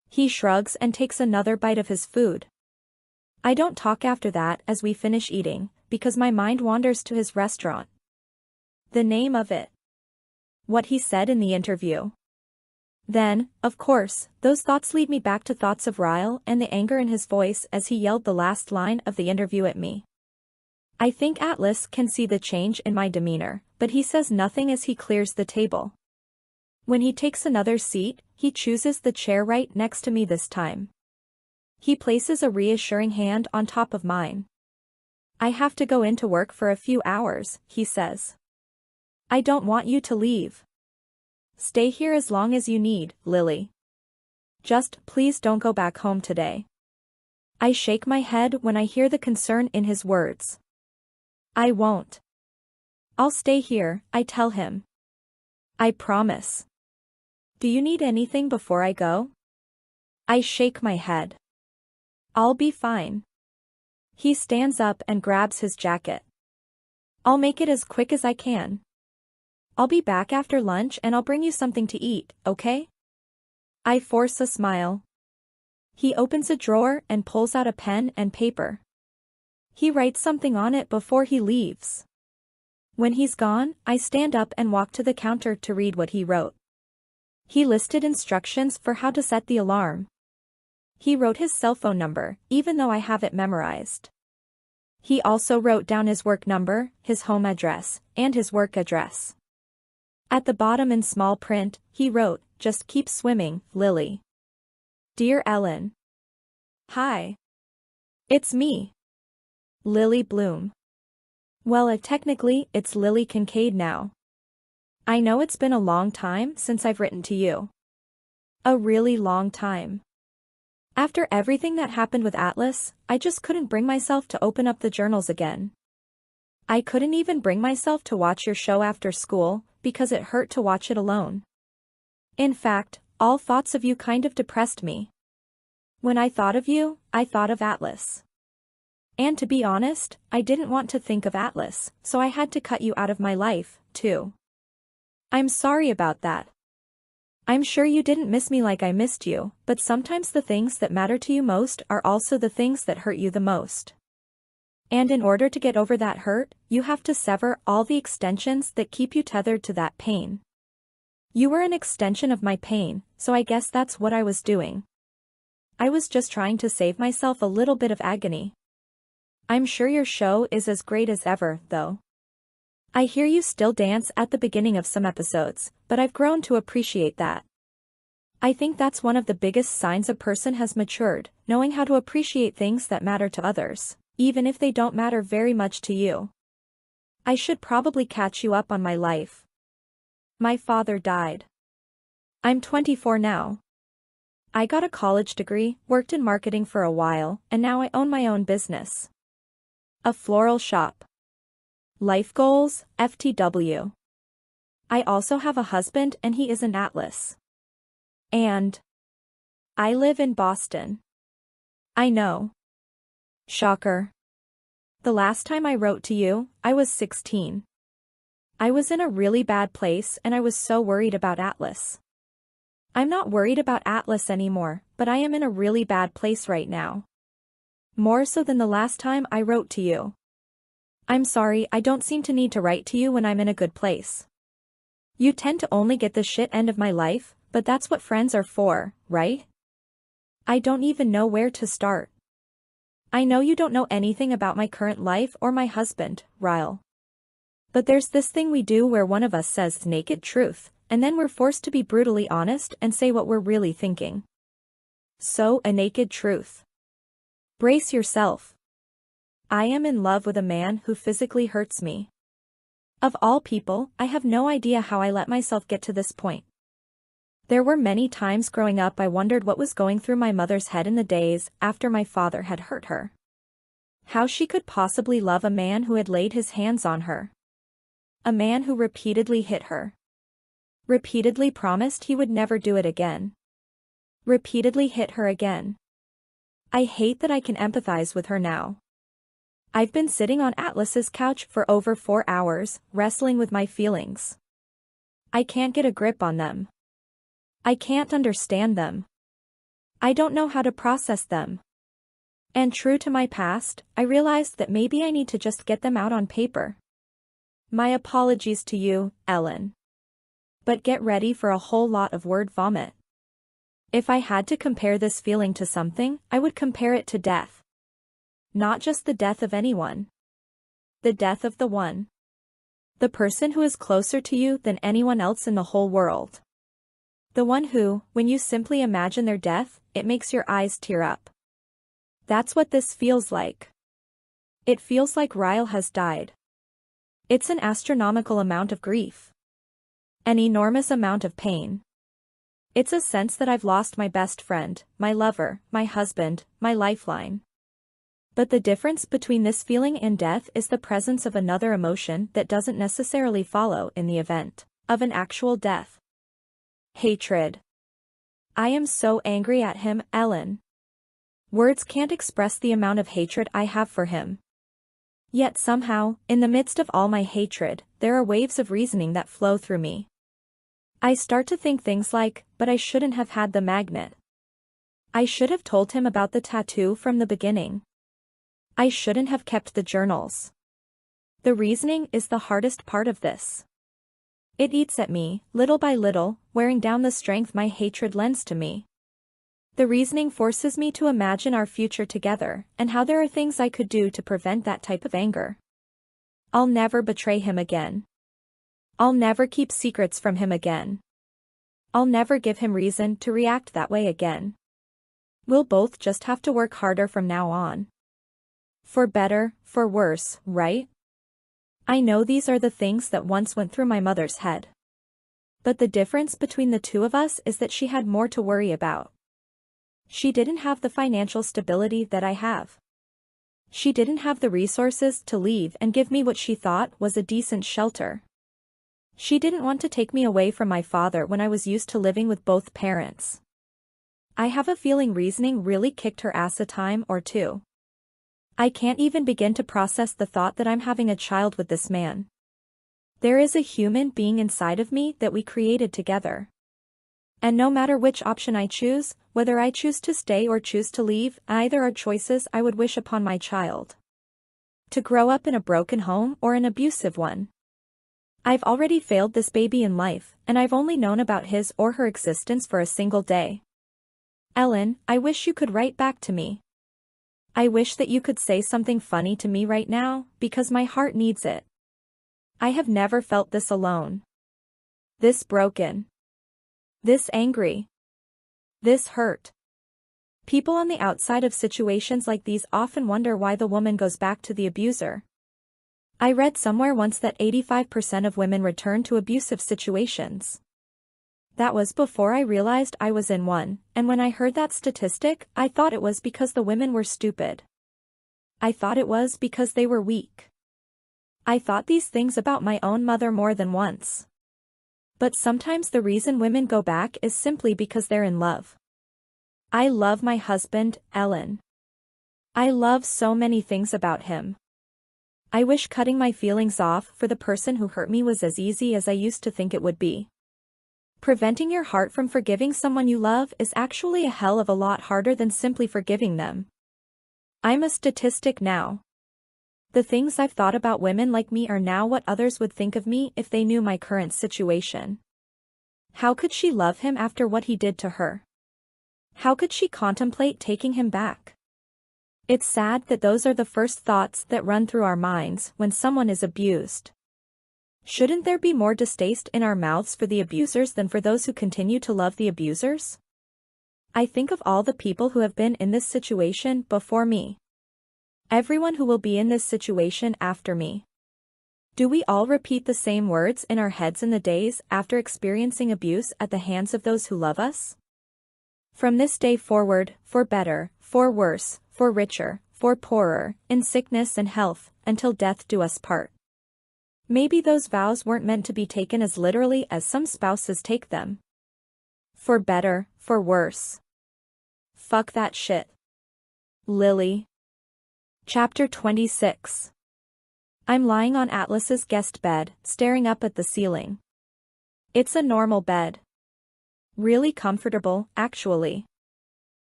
He shrugs and takes another bite of his food. I don't talk after that as we finish eating, because my mind wanders to his restaurant. The name of it. What he said in the interview. Then, of course, those thoughts lead me back to thoughts of Ryle and the anger in his voice as he yelled the last line of the interview at me. I think Atlas can see the change in my demeanor, but he says nothing as he clears the table. When he takes another seat, he chooses the chair right next to me this time. He places a reassuring hand on top of mine. I have to go into work for a few hours, he says. I don't want you to leave. Stay here as long as you need, Lily. Just please don't go back home today. I shake my head when I hear the concern in his words. I won't. I'll stay here, I tell him. I promise. Do you need anything before I go? I shake my head. I'll be fine. He stands up and grabs his jacket. I'll make it as quick as I can. I'll be back after lunch and I'll bring you something to eat, okay? I force a smile. He opens a drawer and pulls out a pen and paper. He writes something on it before he leaves. When he's gone, I stand up and walk to the counter to read what he wrote. He listed instructions for how to set the alarm. He wrote his cell phone number, even though I have it memorized. He also wrote down his work number, his home address, and his work address. At the bottom in small print, he wrote, "Just keep swimming, Lily. Dear Ellen." Hi. It's me. Lily Bloom. Well, technically, it's Lily Kincaid now. I know it's been a long time since I've written to you. A really long time. After everything that happened with Atlas, I just couldn't bring myself to open up the journals again. I couldn't even bring myself to watch your show after school, because it hurt to watch it alone. In fact, all thoughts of you kind of depressed me. When I thought of you, I thought of Atlas. And to be honest, I didn't want to think of Atlas, so I had to cut you out of my life, too. I'm sorry about that. I'm sure you didn't miss me like I missed you, but sometimes the things that matter to you most are also the things that hurt you the most. And in order to get over that hurt, you have to sever all the extensions that keep you tethered to that pain. You were an extension of my pain, so I guess that's what I was doing. I was just trying to save myself a little bit of agony. I'm sure your show is as great as ever, though. I hear you still dance at the beginning of some episodes, but I've grown to appreciate that. I think that's one of the biggest signs a person has matured, knowing how to appreciate things that matter to others, even if they don't matter very much to you. I should probably catch you up on my life. My father died. I'm 24 now. I got a college degree, worked in marketing for a while, and now I own my own business. A floral shop. Life goals, FTW. I also have a husband and he is an Atlas. And I live in Boston. I know. Shocker. The last time I wrote to you, I was 16. I was in a really bad place and I was so worried about Atlas. I'm not worried about Atlas anymore, but I am in a really bad place right now. More so than the last time I wrote to you. I'm sorry, I don't seem to need to write to you when I'm in a good place. You tend to only get the shit end of my life, but that's what friends are for, right? I don't even know where to start. I know you don't know anything about my current life or my husband, Ryle. But there's this thing we do where one of us says naked truth, and then we're forced to be brutally honest and say what we're really thinking. So, a naked truth. Brace yourself. I am in love with a man who physically hurts me. Of all people, I have no idea how I let myself get to this point. There were many times growing up I wondered what was going through my mother's head in the days after my father had hurt her. How she could possibly love a man who had laid his hands on her. A man who repeatedly hit her. Repeatedly promised he would never do it again. Repeatedly hit her again. I hate that I can empathize with her now. I've been sitting on Atlas's couch for over 4 hours, wrestling with my feelings. I can't get a grip on them. I can't understand them. I don't know how to process them. And true to my past, I realized that maybe I need to just get them out on paper. My apologies to you, Ellen. But get ready for a whole lot of word vomit. If I had to compare this feeling to something, I would compare it to death. Not just the death of anyone. The death of the one. The person who is closer to you than anyone else in the whole world. The one who, when you simply imagine their death, it makes your eyes tear up. That's what this feels like. It feels like Ryle has died. It's an astronomical amount of grief. An enormous amount of pain. It's a sense that I've lost my best friend, my lover, my husband, my lifeline. But the difference between this feeling and death is the presence of another emotion that doesn't necessarily follow in the event of an actual death. Hatred. I am so angry at him, Ellen. Words can't express the amount of hatred I have for him. Yet somehow, in the midst of all my hatred, there are waves of reasoning that flow through me. I start to think things like, but I shouldn't have had the magnet. I should have told him about the tattoo from the beginning. I shouldn't have kept the journals. The reasoning is the hardest part of this. It eats at me, little by little, wearing down the strength my hatred lends to me. The reasoning forces me to imagine our future together, and how there are things I could do to prevent that type of anger. I'll never betray him again. I'll never keep secrets from him again. I'll never give him reason to react that way again. We'll both just have to work harder from now on. For better, for worse, right? I know these are the things that once went through my mother's head. But the difference between the two of us is that she had more to worry about. She didn't have the financial stability that I have. She didn't have the resources to leave and give me what she thought was a decent shelter. She didn't want to take me away from my father when I was used to living with both parents. I have a feeling reasoning really kicked her ass a time or two. I can't even begin to process the thought that I'm having a child with this man. There is a human being inside of me that we created together. And no matter which option I choose, whether I choose to stay or choose to leave, either are choices I would wish upon my child. To grow up in a broken home or an abusive one. I've already failed this baby in life, and I've only known about his or her existence for a single day. Ellen, I wish you could write back to me. I wish that you could say something funny to me right now, because my heart needs it. I have never felt this alone. This broken. This angry. This hurt. People on the outside of situations like these often wonder why the woman goes back to the abuser. I read somewhere once that 85% of women return to abusive situations. That was before I realized I was in one, and when I heard that statistic, I thought it was because the women were stupid. I thought it was because they were weak. I thought these things about my own mother more than once. But sometimes the reason women go back is simply because they're in love. I love my husband, Ellen. I love so many things about him. I wish cutting my feelings off for the person who hurt me was as easy as I used to think it would be. Preventing your heart from forgiving someone you love is actually a hell of a lot harder than simply forgiving them. I'm a statistic now. The things I've thought about women like me are now what others would think of me if they knew my current situation. How could she love him after what he did to her? How could she contemplate taking him back? It's sad that those are the first thoughts that run through our minds when someone is abused. Shouldn't there be more distaste in our mouths for the abusers than for those who continue to love the abusers? I think of all the people who have been in this situation before me. Everyone who will be in this situation after me. Do we all repeat the same words in our heads in the days after experiencing abuse at the hands of those who love us? From this day forward, for better, for worse, for richer, for poorer, in sickness and health, until death do us part. Maybe those vows weren't meant to be taken as literally as some spouses take them. For better, for worse. Fuck that shit. Lily. Chapter 26. I'm lying on Atlas's guest bed, staring up at the ceiling. It's a normal bed. Really comfortable, actually.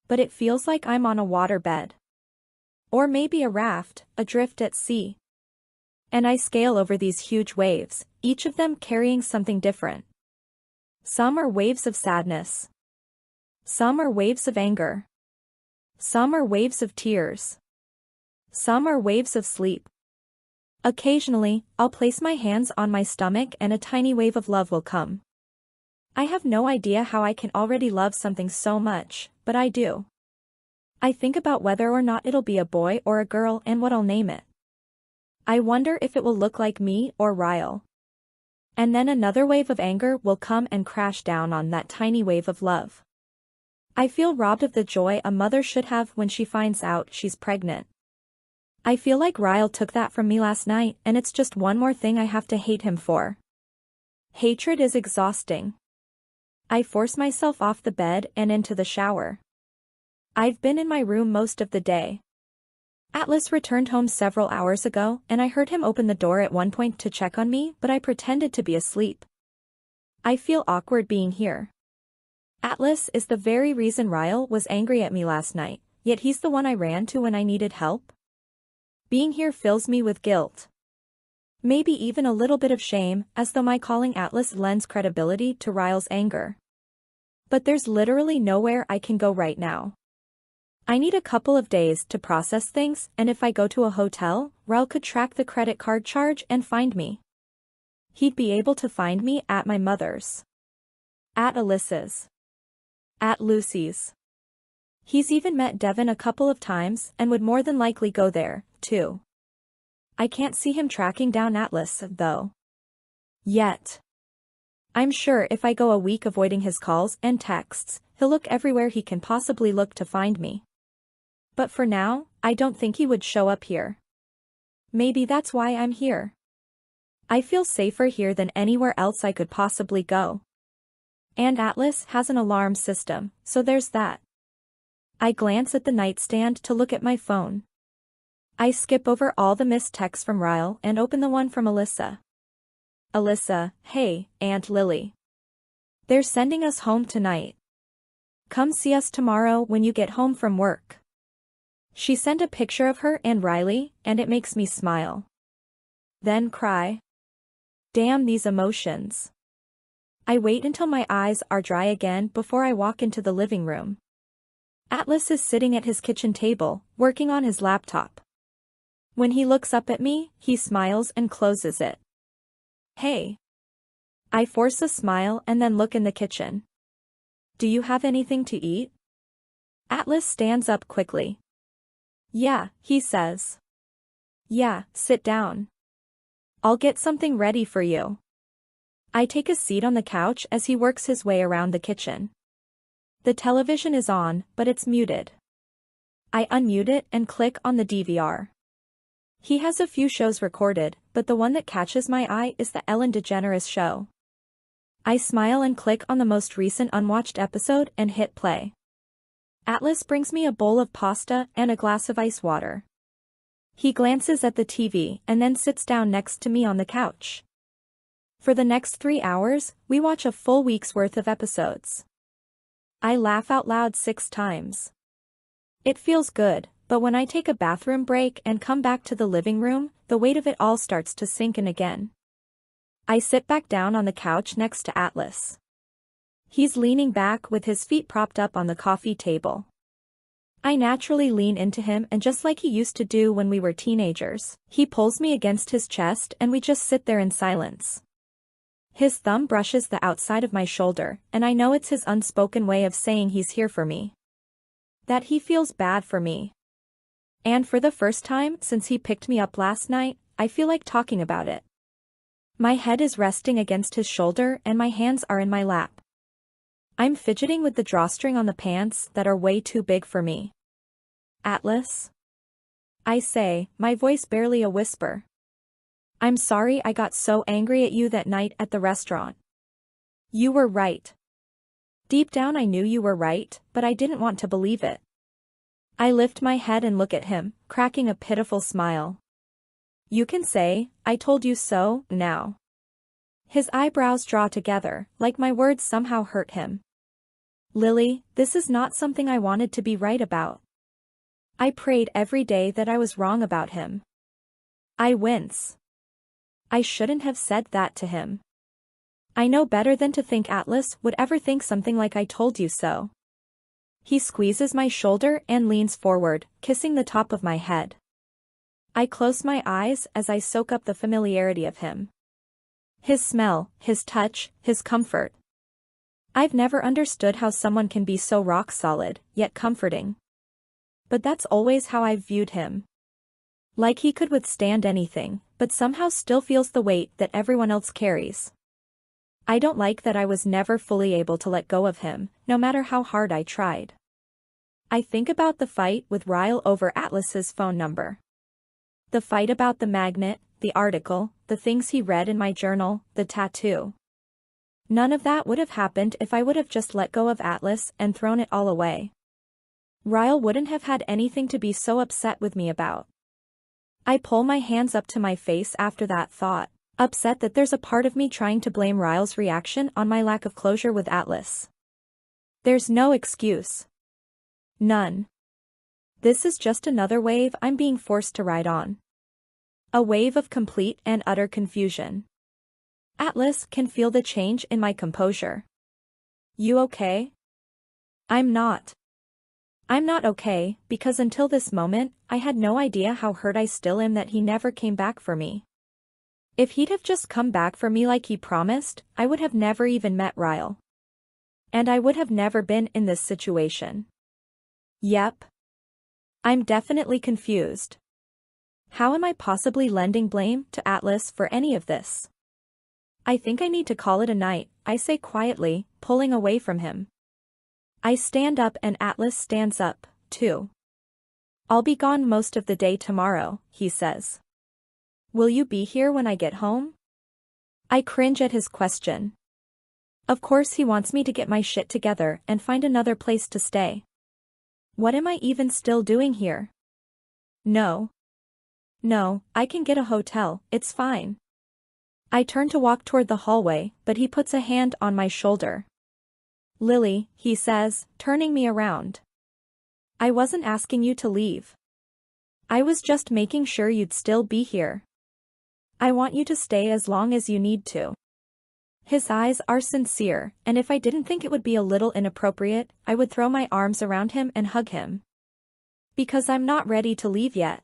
But it feels like I'm on a water bed. Or maybe a raft, adrift at sea. And I scale over these huge waves, each of them carrying something different. Some are waves of sadness. Some are waves of anger. Some are waves of tears. Some are waves of sleep. Occasionally, I'll place my hands on my stomach and a tiny wave of love will come. I have no idea how I can already love something so much, but I do. I think about whether or not it'll be a boy or a girl and what I'll name it. I wonder if it will look like me or Ryle. And then another wave of anger will come and crash down on that tiny wave of love. I feel robbed of the joy a mother should have when she finds out she's pregnant. I feel like Ryle took that from me last night, and it's just one more thing I have to hate him for. Hatred is exhausting. I force myself off the bed and into the shower. I've been in my room most of the day. Atlas returned home several hours ago, and I heard him open the door at one point to check on me, but I pretended to be asleep. I feel awkward being here. Atlas is the very reason Ryle was angry at me last night, yet he's the one I ran to when I needed help. Being here fills me with guilt. Maybe even a little bit of shame, as though my calling Atlas lends credibility to Ryle's anger. But there's literally nowhere I can go right now. I need a couple of days to process things, and if I go to a hotel, Ryle could track the credit card charge and find me. He'd be able to find me at my mother's. At Alyssa's. At Lucy's. He's even met Devin a couple of times and would more than likely go there, too. I can't see him tracking down Atlas, though. Yet. I'm sure if I go a week avoiding his calls and texts, he'll look everywhere he can possibly look to find me. But for now, I don't think he would show up here. Maybe that's why I'm here. I feel safer here than anywhere else I could possibly go. And Atlas has an alarm system, so there's that. I glance at the nightstand to look at my phone. I skip over all the missed texts from Ryle and open the one from Alyssa. Alyssa, hey, Aunt Lily. They're sending us home tonight. Come see us tomorrow when you get home from work. She sent a picture of her and Riley, and it makes me smile. Then cry. Damn these emotions. I wait until my eyes are dry again before I walk into the living room. Atlas is sitting at his kitchen table, working on his laptop. When he looks up at me, he smiles and closes it. Hey. I force a smile and then look in the kitchen. Do you have anything to eat? Atlas stands up quickly. Yeah, he says. Yeah, sit down. I'll get something ready for you. I take a seat on the couch as he works his way around the kitchen. The television is on, but it's muted. I unmute it and click on the DVR. He has a few shows recorded, but the one that catches my eye is the Ellen DeGeneres show. I smile and click on the most recent unwatched episode and hit play. Atlas brings me a bowl of pasta and a glass of ice water. He glances at the TV and then sits down next to me on the couch. For the next 3 hours, we watch a full week's worth of episodes. I laugh out loud 6 times. It feels good, but when I take a bathroom break and come back to the living room, the weight of it all starts to sink in again. I sit back down on the couch next to Atlas. He's leaning back with his feet propped up on the coffee table. I naturally lean into him, and just like he used to do when we were teenagers, he pulls me against his chest and we just sit there in silence. His thumb brushes the outside of my shoulder, and I know it's his unspoken way of saying he's here for me. That he feels bad for me. And for the first time since he picked me up last night, I feel like talking about it. My head is resting against his shoulder and my hands are in my lap. I'm fidgeting with the drawstring on the pants that are way too big for me. Atlas? I say, my voice barely a whisper. I'm sorry I got so angry at you that night at the restaurant. You were right. Deep down I knew you were right, but I didn't want to believe it. I lift my head and look at him, cracking a pitiful smile. You can say, I told you so, now. His eyebrows draw together, like my words somehow hurt him. Lily, this is not something I wanted to be right about. I prayed every day that I was wrong about him. I wince. I shouldn't have said that to him. I know better than to think Atlas would ever think something like I told you so. He squeezes my shoulder and leans forward, kissing the top of my head. I close my eyes as I soak up the familiarity of him. His smell, his touch, his comfort. I've never understood how someone can be so rock solid, yet comforting. But that's always how I've viewed him. Like he could withstand anything, but somehow still feels the weight that everyone else carries. I don't like that I was never fully able to let go of him, no matter how hard I tried. I think about the fight with Ryle over Atlas's phone number. The fight about the magnet, the article, the things he read in my journal, the tattoo. None of that would have happened if I would have just let go of Atlas and thrown it all away. Ryle wouldn't have had anything to be so upset with me about. I pull my hands up to my face after that thought, upset that there's a part of me trying to blame Ryle's reaction on my lack of closure with Atlas. There's no excuse. None. This is just another wave I'm being forced to ride on. A wave of complete and utter confusion. Atlas can feel the change in my composure. You okay? I'm not. I'm not okay, because until this moment, I had no idea how hurt I still am that he never came back for me. If he'd have just come back for me like he promised, I would have never even met Ryle. And I would have never been in this situation. Yep. I'm definitely confused. How am I possibly lending blame to Atlas for any of this? I think I need to call it a night, I say quietly, pulling away from him. I stand up and Atlas stands up, too. I'll be gone most of the day tomorrow, he says. Will you be here when I get home? I cringe at his question. Of course he wants me to get my shit together and find another place to stay. What am I even still doing here? No. No, I can get a hotel, it's fine. I turn to walk toward the hallway, but he puts a hand on my shoulder. Lily, he says, turning me around. I wasn't asking you to leave. I was just making sure you'd still be here. I want you to stay as long as you need to. His eyes are sincere, and if I didn't think it would be a little inappropriate, I would throw my arms around him and hug him. Because I'm not ready to leave yet.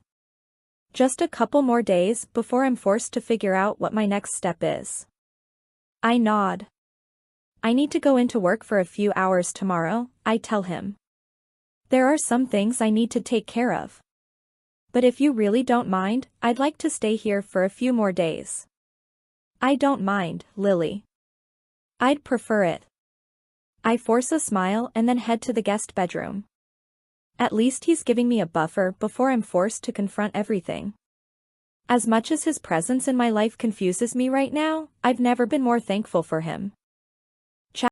Just a couple more days before I'm forced to figure out what my next step is. I nod. I need to go into work for a few hours tomorrow, I tell him. There are some things I need to take care of. But if you really don't mind, I'd like to stay here for a few more days. I don't mind, Lily. I'd prefer it. I force a smile and then head to the guest bedroom. At least he's giving me a buffer before I'm forced to confront everything. As much as his presence in my life confuses me right now, I've never been more thankful for him.